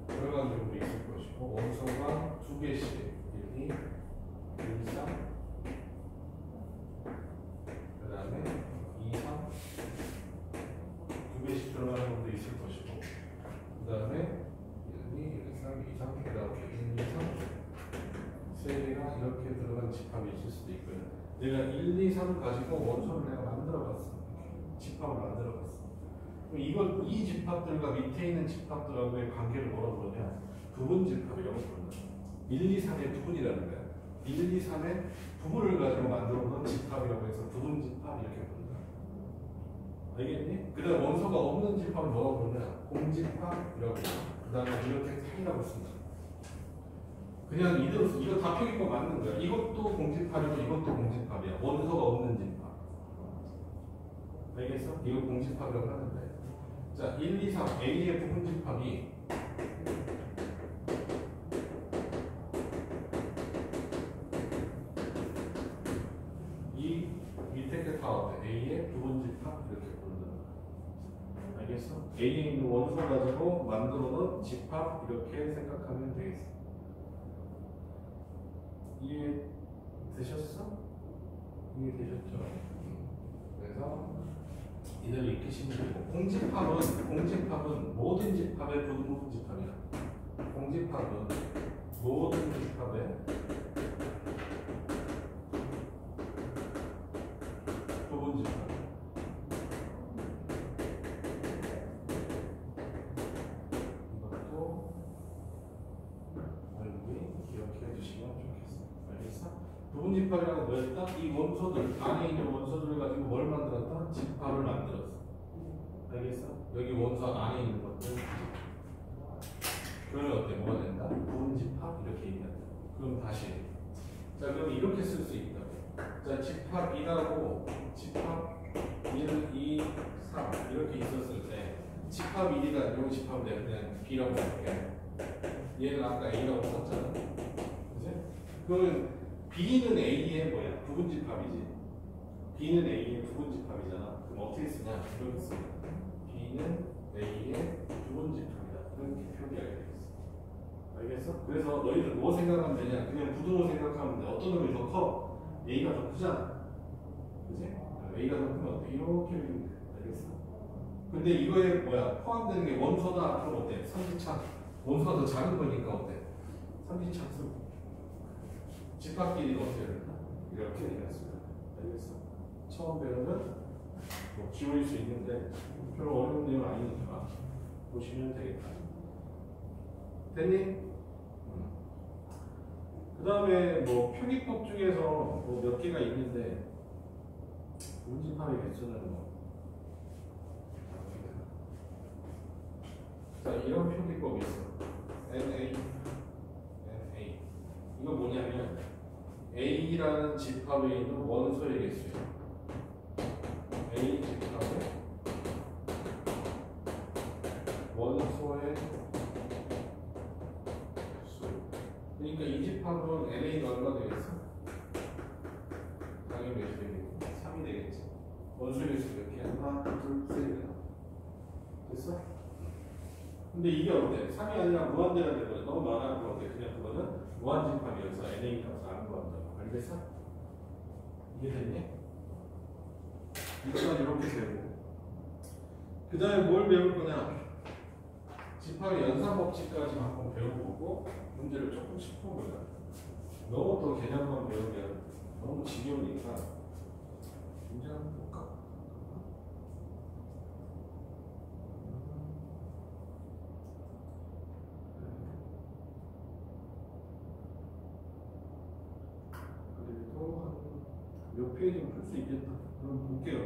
들어간 경우도 있을 것이고 원소가 두 개씩 1, 2, 1, 3 그 다음에 2, 3 두 개씩 들어가는 경우도 있을 것이고 그 다음에 1, 2, 1, 3, 2, 3 그 다음에 1, 2, 3 세 개가 이렇게 들어간 집합이 있을 수도 있고요. 내가 1, 2, 3 가지고 원소를 내가 만들어봤어. 집합을 만들어봤어. 그럼 이 집합들과 밑에 있는 집합들하고의 관계를 뭐라고 그러냐? 부분집합이라고 부른다. 1, 2, 3의 부분이라는 거야. 1, 2, 3의 부분을 가지고 만들어 놓은 집합이라고 해서 부분집합 이렇게 부른다. 알겠니? 그 다음 원소가 없는 집합을 뭐라고 부르냐? 공집합이라고 부른다. 그 다음에 이렇게 사이라고 쓴다. 그냥 이거 다 표기법 맞는 거야. 이것도 공집합이고 이것도 공집합이야. 원소가 없는 집합. 알겠어? 이거 공집합이라고 하는데. 자, 1, 2, 3 A의 부분집합이 이 밑에 게 다 어때? A의 부분집합 이렇게 부른다. 알겠어? A에 있는 원소 가지고 만들어 놓은 집합 이렇게 생각하면 되겠어. 이해 되셨어? 이해 되셨죠? 그래서 이대로 익히시면 되고, 공집합은 모든 집합의 부분집합이야. 공집합은 모든 집합의 부분집합. 이것도 여러분이 기억해 주시면 좋겠어. 알겠어? 부분집합이라는 뭐였다? 이 원소들, 안에 있는 원소들을 가지고 뭘 만들었다? 집합을 만들었어. 알겠어? 여기 원소 안에 있는 것들. 그러면 어때? 뭐가 된다? 부분집합 이렇게 얘기한다. 그럼 다시. 자, 그럼 이렇게 쓸 수 있다고. 자, 집합 2라고 집합 1, 2, 3 이렇게 있었을 때 집합 1이가 요 집합을 내가 그냥 B라고 할게. 얘는 아까 A라고 썼잖아. 그치? 그러면 B는 A의 뭐야? 부분집합이지. B는 A의 부분집합이잖아. 그럼 어떻게 쓰냐? 이렇게 씁니다. B는 A의 부분집합이다. 이렇게 표기하게 되겠어. 알겠어? 그래서 너희들 뭐 생각하면 되냐? 그냥 부등호 생각하면 돼. 어떤 놈이 더 커? A가 더 크잖아. 그치? A가 더 크면 어때? 이렇게 표기하면 돼. 알겠어? 근데 이거에 뭐야? 포함되는 게 원소다. 그럼 어때? 삼지창. 원소가 더 작은 거니까 어때? 삼지창 쓰고. 집합 길이가 어떻게 될까? 이렇게 되겠습니다. 알겠어? 처음 배우는 뭐 지울 수 있는데 별로 어려운 내용 아니니까 보시면 되겠다. 됐니? 그 다음에 뭐 표기법 중에서 뭐 몇 개가 있는데 분집합의 개수는 뭐 자, 이런 표기법이 있어. NA 이거 뭐냐면 A라는 집합에 있는 원소의 개수예요. A 집합의 원소의 수. 그러니까 이 집합은 NA가 얼마 되겠어? 당연히 몇이 되겠고 3이 되겠지. 원소의 개수 몇 개야? 하나, 둘, 셋 개나. 됐어? 근데 이게 어때? 3이 아니라 무한대가 되는 거야. 너무 많아. 그런데 그냥 그거는 무한집합이어서 NA 값을 안 구한다고. 알겠어? 이해됐니? 일단 이렇게 되고 그 다음에 뭘 배울 거냐? 집합의 연산법칙까지 한번 배워보고 문제를 조금씩 풀어보자. 너무 또 개념만 배우면 너무 지겨우니까 문제 한번 볼까? 몇 페이지는 풀 수 있겠다. 그럼 볼게요.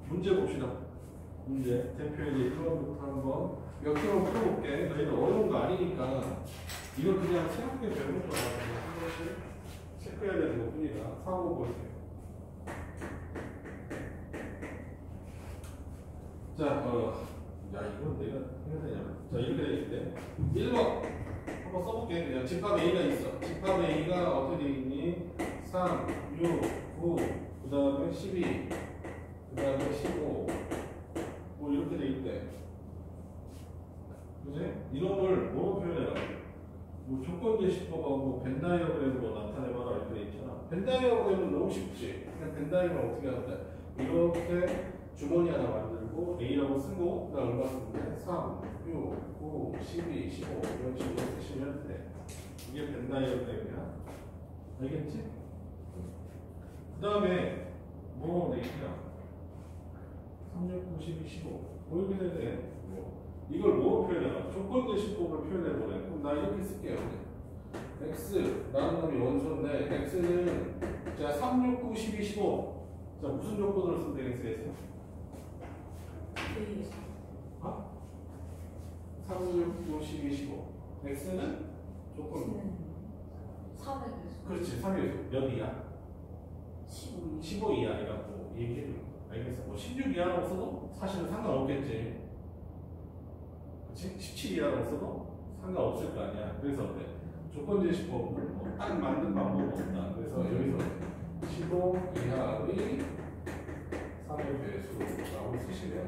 문제 봅시다. 문제 대표에 1번부터 한번 몇 개만 풀어볼게. 너희는 어려운 거 아니니까 이거 그냥 새롭게 배우는 거라 한 번씩 체크해야 되는 것 뿐이다. 사고 보세요. 자, 야 이건 내가 해야 되냐? 자 이렇게 되는데 1번 한번 써볼게. 그냥 집합 A가 있어. 집합 A가 어떻게 되어 있니? 3, 6, 9, 그 다음에 12, 그 다음에 15, 뭐 이렇게 돼 있대. 그지? 이놈을 뭐로 표현해라? 뭐 조건 제시법하고 뭐 벤다이어그램으로 나타내봐라 이렇게 돼 있잖아. 벤다이어그램은 너무 쉽지. 그냥 벤다이어그램 어떻게 하는데? 이렇게 주머니 하나 만들고 A라고 쓰고 그 다음 얼마 쓰는데? 3, 6, 9, 12, 15 이런 식으로 쓰시면 돼. 이게 벤다이어그램이야. 알겠지? 그 다음에 뭐 내기냐 3, 6, 9, 12, 15 뭐 이렇게 되네. 뭐 이걸 뭐로 표현해봐? 조건제시법으로 표현해보래. 그럼 나 이렇게 쓸게요. x라는 놈이 원소인데 x는 자 3, 6, 9, 12, 15. 자 무슨 조건으로 쓰면 되겠어? 어? 3, 6, 9, 12, 15. x는 조건 3의 배수. 그렇지 3의 배수. 몇 이하? 15 이하라고 얘기해줘. 알겠어? 뭐 16 이하라고 써도 사실은 상관없겠지. 그치? 17 이하라고 써도 상관없을 거 아니야. 그래서 어때? 조건제시법을 뭐딱 만든 방법은 없다. 그래서 여기서 15 이하의 3의 배수라고 쓰시면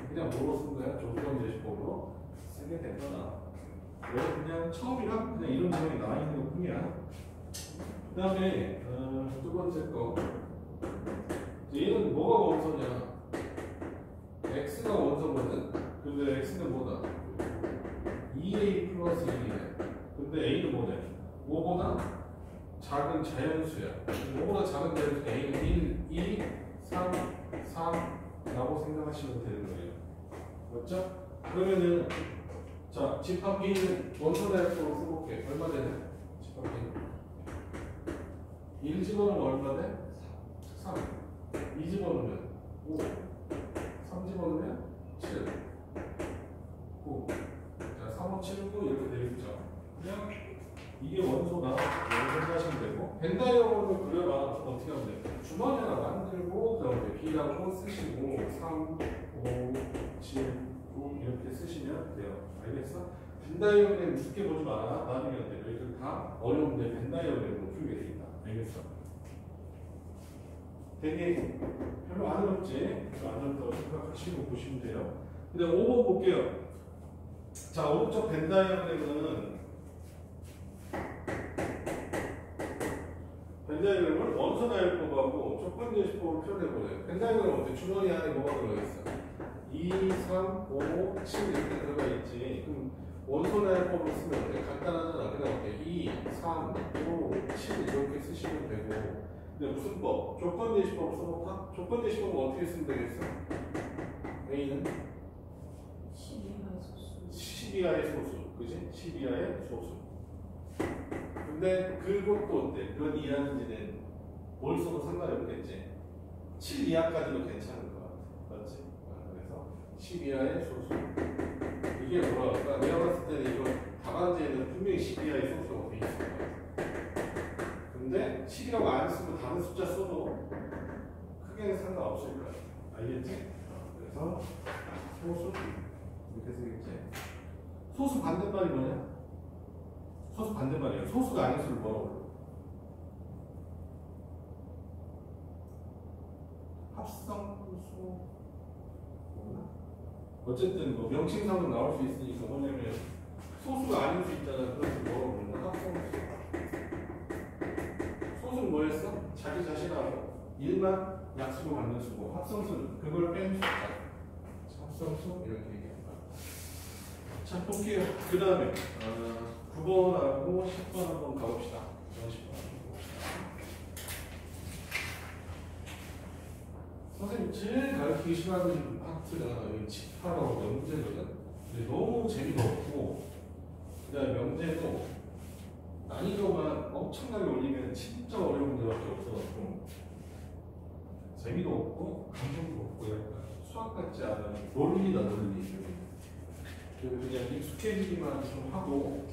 그냥 뭐로 쓴 거야? 조건제시법으로 쓰게 된 거다. 왜 그냥 처음이랑 그냥 이런 내용이 나와 있는 것 뿐이야. 그 다음에 두 번째 거 얘는 뭐가 원소냐? x가 원소거든. 근데 x는 뭐다? 2a 플러스 1이네. 근데 a는 뭐냐? 5보다 작은 자연수야. 5보다 작은 자연수 a는 1, 2, 3, 3라고 생각하시면 되는 거예요. 맞죠? 그러면은 자 집합 b는 원소대학적으로 써볼게. 얼마 되냐? 집합 b는 1 집어넣으면 얼마 돼? 3. 2 집어넣으면 5. 3 집어넣으면 7. 9. 자, 3, 5, 7, 9 이렇게 되겠죠. 그냥 이게 원소다. 이렇게 생각하시면 되고. 벤다이어그램을 그려봐. 어떻게 하면 돼? 주머니 하나 만들고, 그 다음에 B라고 쓰시고, 3, 5, 7, 9 이렇게 쓰시면 돼요. 알겠어? 벤다이어그램 쉽게 보지 마라. 나중에 어때? 여기들 다 어려운데 벤다이어그램으로 풀게 돼 있다. 알겠어? 되게 별로 안 어렵지? 안 어렵다고 생각하시고 보시면 돼요. 근데 5번 볼게요. 자, 오른쪽 벤 다이어그램은 벤 다이어그램을 원소 다이어그램하고 조건제시법으로 표현해보래요. 벤 다이어그램은 어때? 주머니 안에 뭐가 들어있어? 2, 3, 5, 7 이렇게 들어가 있지. 그럼 원소 다이어그램으로 쓰면 어때? 간단하잖아. 그냥 어때? 2, 3, 5, 7 이렇게 쓰시면 되고. 근데 무슨 법? 조건제시법을 써볼까? 조건제시법은 어떻게 쓰면 되겠어? A는 12하의 소수, 그지? 12하의 소수. 근데 그것도 어때? 그건 이하는지는 뭘 써도 상관이 없겠지? 7 이하까지도 괜찮은 것 같아. 맞지? 그래서 12하의 소수. 이게 뭐랄까? 내가 봤을 때는 이거 답안지에는 분명히 12하의 소수가 돼 있을 것 같아. 근데 7이라고 안 쓰고 다른 숫자 써도 크게는 상관없을 거야. 알겠지? 그래서 소수 이렇게 쓰겠지? 소수 반대말이 뭐냐? 소수 반대말이에요. 소수가 아닌 수를 뭐라고 불러? 합성수 뭐나? 어쨌든 뭐 명칭상으로 나올 수 있으니까 뭐냐면 소수가 아닐 수 있잖아. 그래서 뭐라고 부르나? 합성수. 소수는 뭐였어? 자기 자신하고 일만 약수로 갖는 수고, 합성수는 그걸 뺀 수다. 합성수 이렇게 얘기합니다. 자, 볼게요. 그 다음에 9번하고 10번 한번 가봅시다. 10번 선생님 제일 가르치기 싫어하는 파트가 여기 집합하고 명제거든. 근데 너무 재미가 없고, 그 다음에 명제도 난이도만 엄청나게 올리면 진짜 어려운 문제밖에 없어갖고 재미도 없고 감정도 없고 약간 수학 같지 않은 논리다 논리. 그래서 그냥 익숙해지기만 좀 하고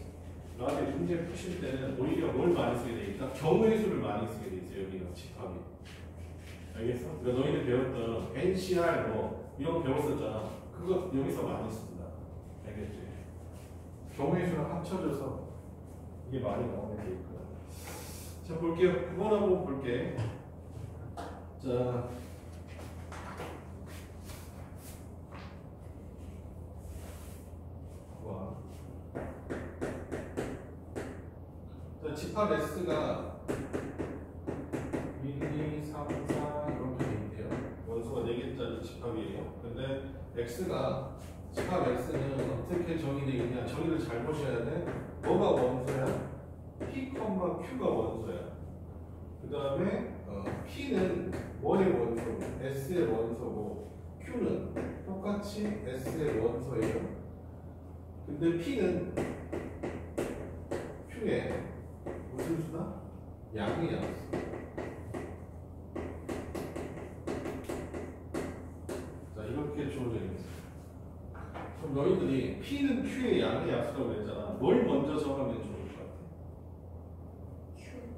나중에 문제 푸실 때는 오히려 뭘 많이 쓰게 되니까 경우의 수를 많이 쓰게 돼 있어요. 여기가 집합이. 알겠어? 그러니까 너희들 배웠던 NCR 뭐 이런 거 배웠었잖아. 그거 여기서 많이 쓴다. 알겠지? 경우의 수랑 합쳐져서 이게 많이 나오는 게 있거든. 자, 볼게요. 9번 한번 볼게. 자, 자, 집합 S가 1, 2, 3, 4 이렇게 돼 있대요. 원소가 4개짜리 집합이에요. 근데 X가 집합 X는 어떻게 정의되어 있냐? 정의를 잘 보셔야 돼. 뭐가 원소야? P, Q가 원소야. 그 다음에 P는 뭐의 원소고 S의 원소고 Q는 똑같이 S의 원소예요. 근데 P는 Q의 무슨 수다? 양의 양수. 자, 이렇게 주어져 있는 거죠. 그럼 너희들이 P는 Q의 양의 약수라고 그랬잖아. 뭘 먼저 정하면 좋을 것 같아?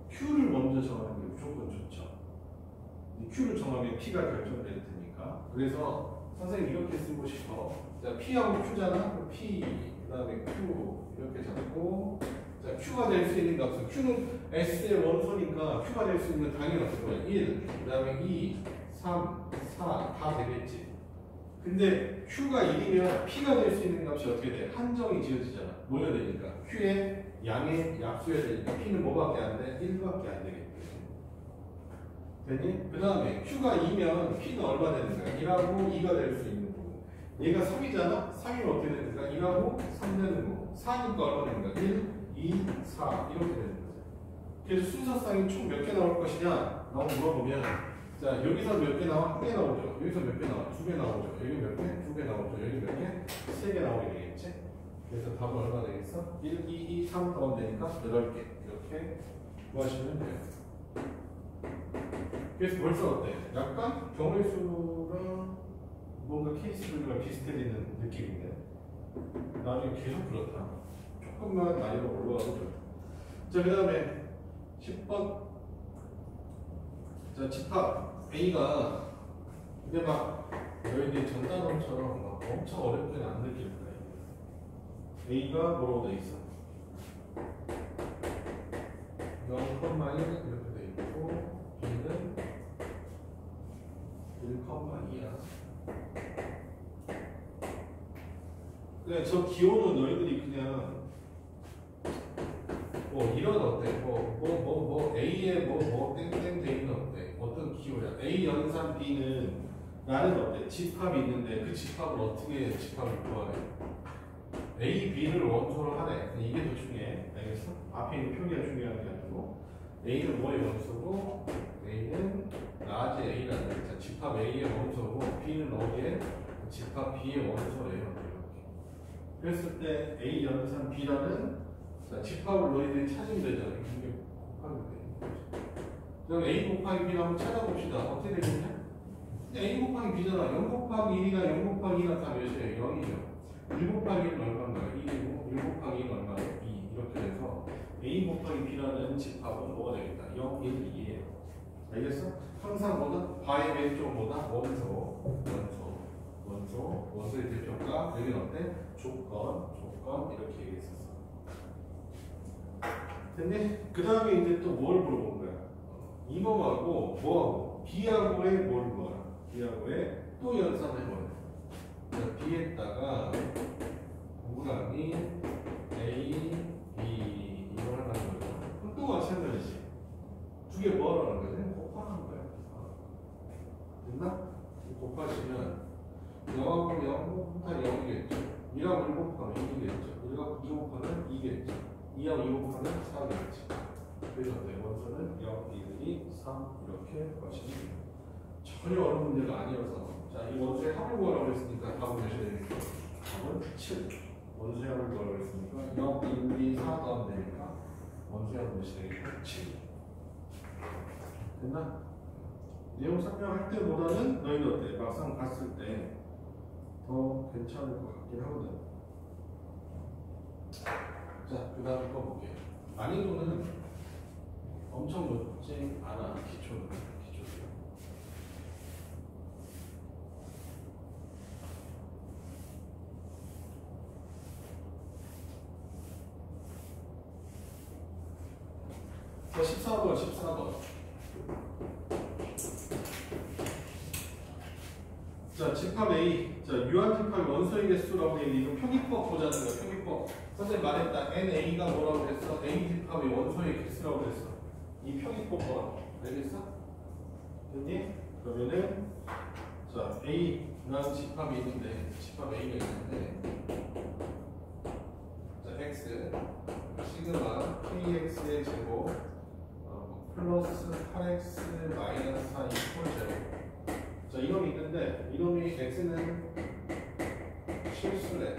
Q를 먼저 정하는 게 무조건 좋죠. 이 Q를 정하면 P가 결정될 테니까. 그래서 선생님 이렇게 쓰고 싶어. 자, P하고 Q잖아. P, 그 다음에 Q 이렇게 잡고, 자, Q가 될 수 있는 값은 Q는 S의 원소니까 Q가 될 수 있는 건 당연히 어떨 거야. 1, 그 다음에 2, 3, 4 다 되겠지. 근데 Q가 1이면 P가 될 수 있는 값이 어떻게 돼? 한정이 지어지잖아. 뭐여야 되니까? Q의 양의 약수여야 되니까 P는 뭐밖에 안 돼? 1밖에 안 되겠지. 되니? 그 다음에 Q가 2면 P는 얼마 되는 거야? 1하고 2가 될 수 있는 거고. 얘가 3이잖아? 3이면 어떻게 되는 거야? 1하고 3 되는 거고. 4니까 얼마 되는 거야? 1, 2, 4 이렇게 되는 거죠. 그래서 순서상이 총 몇 개 나올 것이냐? 라고 물어보면 자, 여기서 몇 개 나와? 한 개 나오죠. 여기서 몇 개 나와? 두 개 나오죠. 여기 몇 개? 두 개 나오죠. 여기 몇 개? 세 개 나오게 되겠지? 그래서 답은 얼마 되겠어? 1, 2, 2, 3 더하면 되니까 8개. 이렇게 구하시면 돼요. 그래서 벌써 어때? 약간 경우의 수랑 뭔가 케이스 분류가 비슷해지는 느낌인데 나중에 계속 그렇다. 조금만 나이가 올라가도 좋다. 자, 그 다음에 10번. 자, 집합 A가 근데 막 너희들이 전단원처럼 막 엄청 어렵게는 안 느낄 거야. A가 뭐라고 돼 있어? 0,1 이렇게 돼 있고 B는 1,2야. 그냥 저 기호는 너희들이 그냥 이런 어때? A에 땡땡 A는 어때? 어떤 기호야? A 연산 B는 나는 어때? 집합이 있는데 그 집합을 어떻게 집합을 구하래? A, B를 원소로 하래. 이게 더 중요해. 알겠어? 앞에 있는 표기가 중요한 게 아니고 A는 뭐의 원소고 A는 라지 A라는 거. 집합 A의 원소고 B는 어디에? 집합 B의 원소래요. 이렇게. 그랬을 때 A 연산 B라는 자, 집합을 너희들이 찾으면 되잖아. 이게 곱하면 돼. 그럼 A 곱하기 B를 한번 찾아봅시다. 어떻게 되겠냐? A 곱하기 B잖아. 0 곱하기 1이나 0 곱하기 2나 다 몇이에요? 0이죠. 1 곱하기 1은 얼마인가요? 1이고 1 곱하기 2는 얼마예요? 2. 이렇게 돼서 A 곱하기 B라는 집합은 뭐가 되겠다? 0, 1, 2예요. 알겠어? 항상 뭐다? 바의 왼쪽 뭐다? 원소의 대표가 여기는 어때? 조건 이렇게 얘기했었어. 됐니? 그 다음에 이제 또 뭘 물어본 거야? 이놈하고 뭐하고 B하고의 뭘 뭐라? B하고의 또 연산해보래. B에다가 동그라미 A, B 이걸 하는 거죠. 그럼 또 마찬가지지. 두 개 뭐 하라는 거지? 곱하는 거야. 됐나? 곱하시면 0하고 0 곱하면 0이겠죠. 1하고 1 곱하면 2겠죠. 1하고 2 곱하면 2겠죠. 2하고 2 곱하면 4겠죠. 그래서 내 원소는 0, 1, 2, 3 이렇게 구하시면 됩니다. 전혀 어려운 문제가 아니어서 자, 이 원소의 합을 구하라고 했으니까 답은 몇이 되겠어? 답은 7. 원소의 합을 구하라고 했으니까 0, 1, 2, 4 더하면 되니까 원소의 합은 몇이 되겠어? 7. 됐나? 내용 설명할 때보다는 너희들 어때? 막상 갔을 때 더 괜찮을 것 같긴 하거든. 자, 그 다음에 거 볼게요. 난이도는 엄청 높지 않아. 기초는. 자, 14번. 자, 집합 A. 자, 유한 집합의 원소의 개수라고 되어 있는 이거 표기법 보자는 거야. 표기법. 선생님 말했다. NA가 뭐라고 그랬어? A 집합의 원소의 개수라고 그랬어. 이 표기법 뭐라고? 알겠어? 됐니? 그러면은 자, A라는 집합이 있는데 집합 A가 있는데 자, X 시그마 KX의 제곱 플러스 8X 마이너스 4 이퀄 제곱. 자, 이놈이 있는데 이놈이 x는 실수래.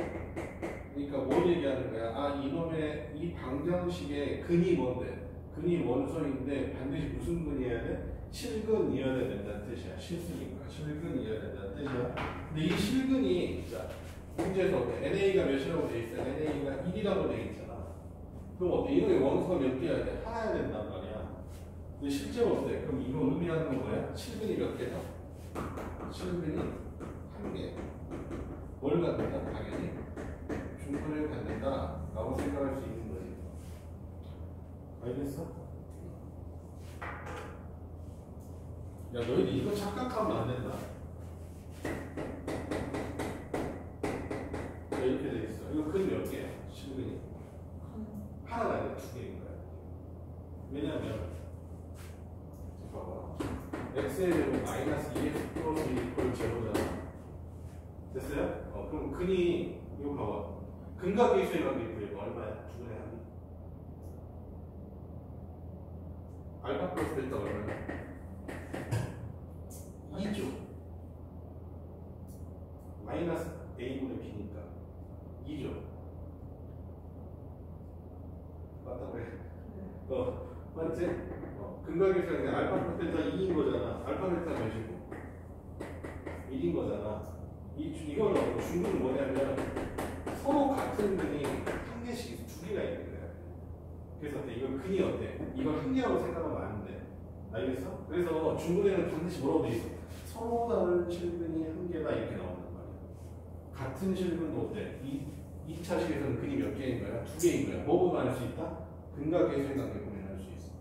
그러니까 뭘 얘기하는 거야? 아, 이놈의 이 방정식의 근이 뭔데? 근이 원소인데 반드시 무슨 근이어야 돼? 실근이어야 된다는 뜻이야. 실수니까 실근이어야 된다는 뜻이야. 근데 이 실근이 자 문제에서 NA가 몇이라고 돼 있어? NA가 1이라고 돼 있잖아. 그럼 어때? 이놈의 원소가 몇 개여야 돼? 하나야 된단 말이야. 근데 실제로 어때? 그럼 이거 의미하는 건 뭐야? 실근이 몇 개다? 실근이 한 개. 뭘 갖는다? 당연히 중근을 갖는다 라고 생각할 수 있는 거지. 알겠어? 야, 너희들 이거 착각하면 안 된다. 야, 이렇게 돼 있어. 이거 근 몇 개야? 실근이 하나가 아니라 두 개인 거야. 왜냐면 봐봐. x의 제곱 마이너스 2x 플러스 1 이퀄 제로잖아. 됐어요? 그럼 근이 이거 봐봐. 근과 계수의 관계 구해봐. 얼마야? 두 분의 합이. 알파 플러스 베타 얼마야? 2죠. 마이너스 a분의 b니까 2죠. 맞다 그래. 맞지? 근과 계수가 그냥 알파 베타 2인 거잖아. 알파 베타 몇이고 1인 거잖아. 이거는 중근은 뭐냐면 서로 같은 근이 한 개씩 두 개가 있는 거야. 그래서 어때? 이거 근이 어때? 이걸 한 개라고 생각하면 안 돼. 알겠어? 그래서 중근에는 반드시 뭐라고 돼 있어? 서로 다른 실근이 한 개다 이렇게 나온단 말이야. 같은 실근도 어때? 2차 식에서는 근이 몇 개인 거야? 두 개인 거야. 뭐 보면 알 수 있다? 근과 계수의 관계 보면 알 수 있어.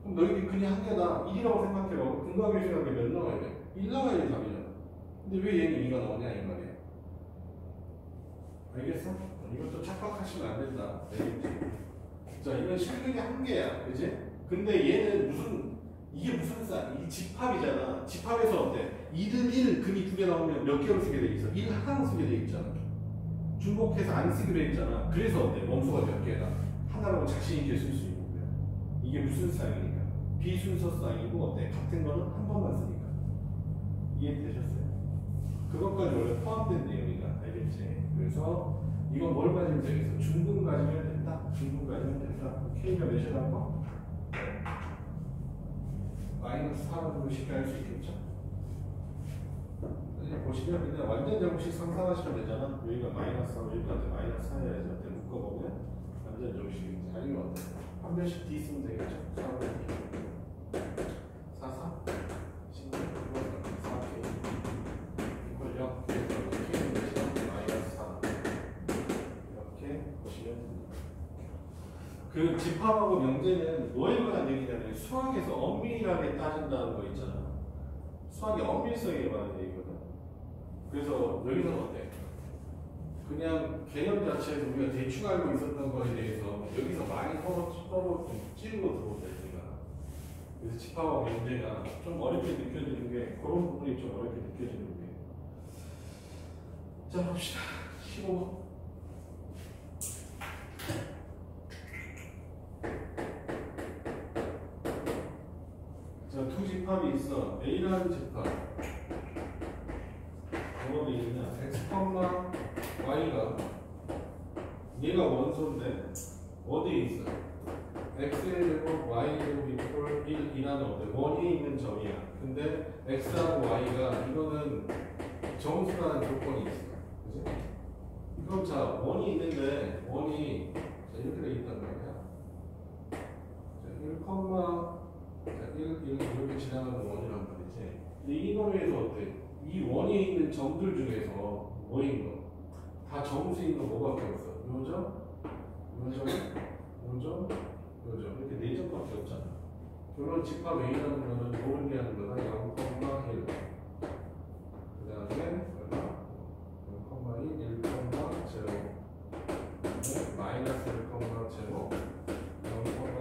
그럼 너희들이 근이 한 개다 1이라고 생각해봐. 근과 계수의 관계 몇 나와야 돼? 1 나와야 돼 답이잖아. 근데 왜 얘는 2가 나오냐 이 말이야. 알겠어? 이것도 착각하시면 안 된다. 자, 이건 실근이 한 개야, 그지? 근데 얘는 이게 무슨 이 집합이잖아. 집합에서 어때? 2든 1 근이 두 개 나오면 몇 개로 쓰게 돼 있어? 1 하나로 쓰게 돼 있잖아. 중복해서 안 쓰기로 했잖아. 그래서 어때? 원소가 몇 개다? 하나라고 자신 있게 쓸 수 있는 거야. 이게 무슨 쌍이니까? 비순서 쌍이고 어때? 같은 거는 한 번만 쓰니까. 이해되셨어요? 그것까지 원래 포함된 내용이다. 알겠지? 그래서 이건 뭘 가지면 되겠어? 중근 가지면 된다. 중근 가지면 된다. K가 몇이라고? 마이너스 4로 쉽게 할 수 있겠죠? 그냥 보시면 그냥 완전 정식 상상하시면 되잖아. 여기가 마이너스 4고 여기가 마이너스 4여야지. 어때? 묶어보면 완전 정식이지. 아니면 어때? 한 변씩 D 쓰면 되겠죠? 4로 4, 4 16, 4K 이걸 0 K는 몇이야? 마이너스 4 이렇게 보시면 됩니다. 그 집합하고 명제는 뭐에 관한 얘기냐면 수학에서 엄밀하게 따진다는 거 있잖아. 수학의 엄밀성에 관한 얘기거든. 그래서 여기서는 어때? 그냥 개념 자체에서 우리가 대충 알고 있었던 거에 대해서 여기서 많이 서로 좀 찌르고 들어오다 우리가. 그래서 집합하고 명제가 좀 어렵게 느껴지는 게 그런 부분이 좀 어렵게 느껴지는 게. 자 봅시다. 15번. 자, 두 집합이 있어. A라는 집합. 뭐가 돼 있냐? X, Y가 얘가 원소인데 어디에 있어? X의 제곱, Y의 제곱 이퀄 1이라는 어때? 원이 있는 점이야. 근데 X하고 Y가 이거는 정수라는 조건이 있어. 그지? 그럼 자, 원이 있는데 원이 자, 이렇게 돼 있단 말이야. 자, 1, 이렇게 지나가는 원이란 말이지. 근데 이 놈에서 어때? 이 원에 있는 점들 중에서 뭐인 거? 다 정수인 거 뭐밖에 없어? 요점, 요점, 요점, 요점. 이렇게 네 점밖에 없잖아. 결론 집합 A라는 거는 뭘 의미하는 거다? 0,1. 그 다음에 얼마? 0,1, 1,0. 마이너스 1,0. 0,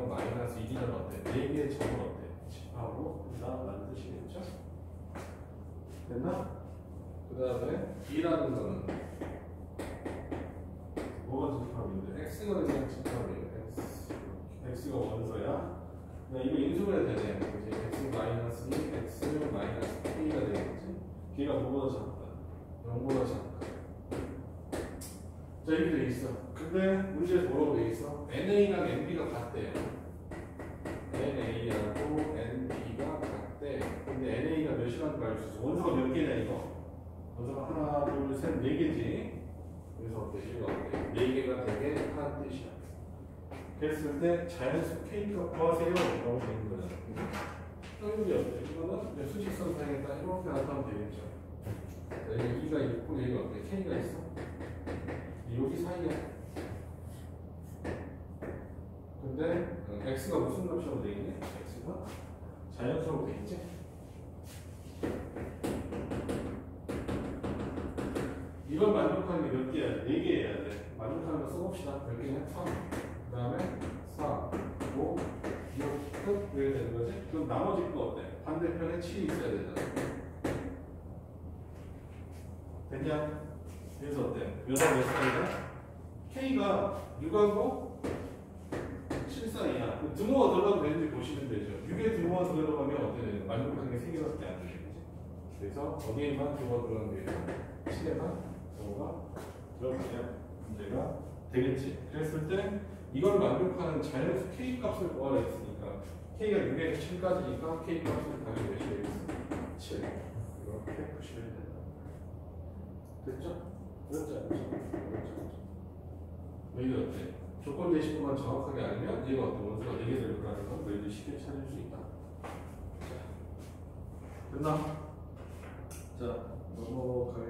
마이너스 1이라는 어때? 4개의 점은 어때? 집합으로 한다라는 뜻이겠죠? 됐나? 그 다음에 B라는 거는 뭐가 집합인데? X가 그냥 집합이에요. X가 원소야. 이거 인수분해 되네. 이제 X 마이너스 2, X 마이너스 K가 되겠지? 걔가 뭐보다 작다? 0보다 작다. 자, 이렇게 돼 있어. 근데 문제에서 뭐라고 돼 있어? NA랑 NB가 같대요. NA하고 NB가 같대. 근데 NA가 몇이라는 걸 알 수 있어. 원소가 몇 개냐, 이거? 원소가 하나, 둘, 셋, 네 개지. 그래서 어때? 이거 어때? 네 개가 되게 하는 뜻이야. 그랬을 때 자연수 K값 구하세요. 라고 되는 거잖아. 확률이 어때? 이거는 그냥 수직선상에 딱 이렇게 나타나면 되겠죠. 자, 여기 2가 있고, 여기가 어때? K가 있어? 여기 사이야. 근데 x가 무슨 값이라고 돼 있니? x가 자연수라고 돼 있지? 이걸 만족하는 게 몇 개야? 4개 해야 돼. 만족하는 거 써봅시다. 몇 개냐? 3. 그 다음에 4, 5, 6, 끝. 이렇게 되는 거지? 그럼 나머지 거 어때? 반대편에 7이 있어야 되잖아. 됐냐? 그래서 어때? 몇하고 몇 사이냐? K가 6하고 7 사이야. 등호가 들어가도 되는지 보시면 되죠. 6에 등호가 들어가면 어떻게 되냐? 만족하는 게 3개밖에 안 되는 거지. 그래서 어디에만 등호가 들어가는 게 7에만 등호가 들어가면 문제가 되겠지. 그랬을 때 이걸 만족하는 자연수 K 값을 구하라 했으니까 K가 6에서 7까지니까 K 값을 가지고 몇이 되겠어? 7. 이렇게 보시면 된다. 됐죠? 그렇지 않죠? 너희들 어때? 조건 대신만 정확하게 알면 얘가 어떤 원소가 4개 될 거라는 건 너희들 쉽게 찾을 수 있다. 자, 됐나? 자, 넘어갈까?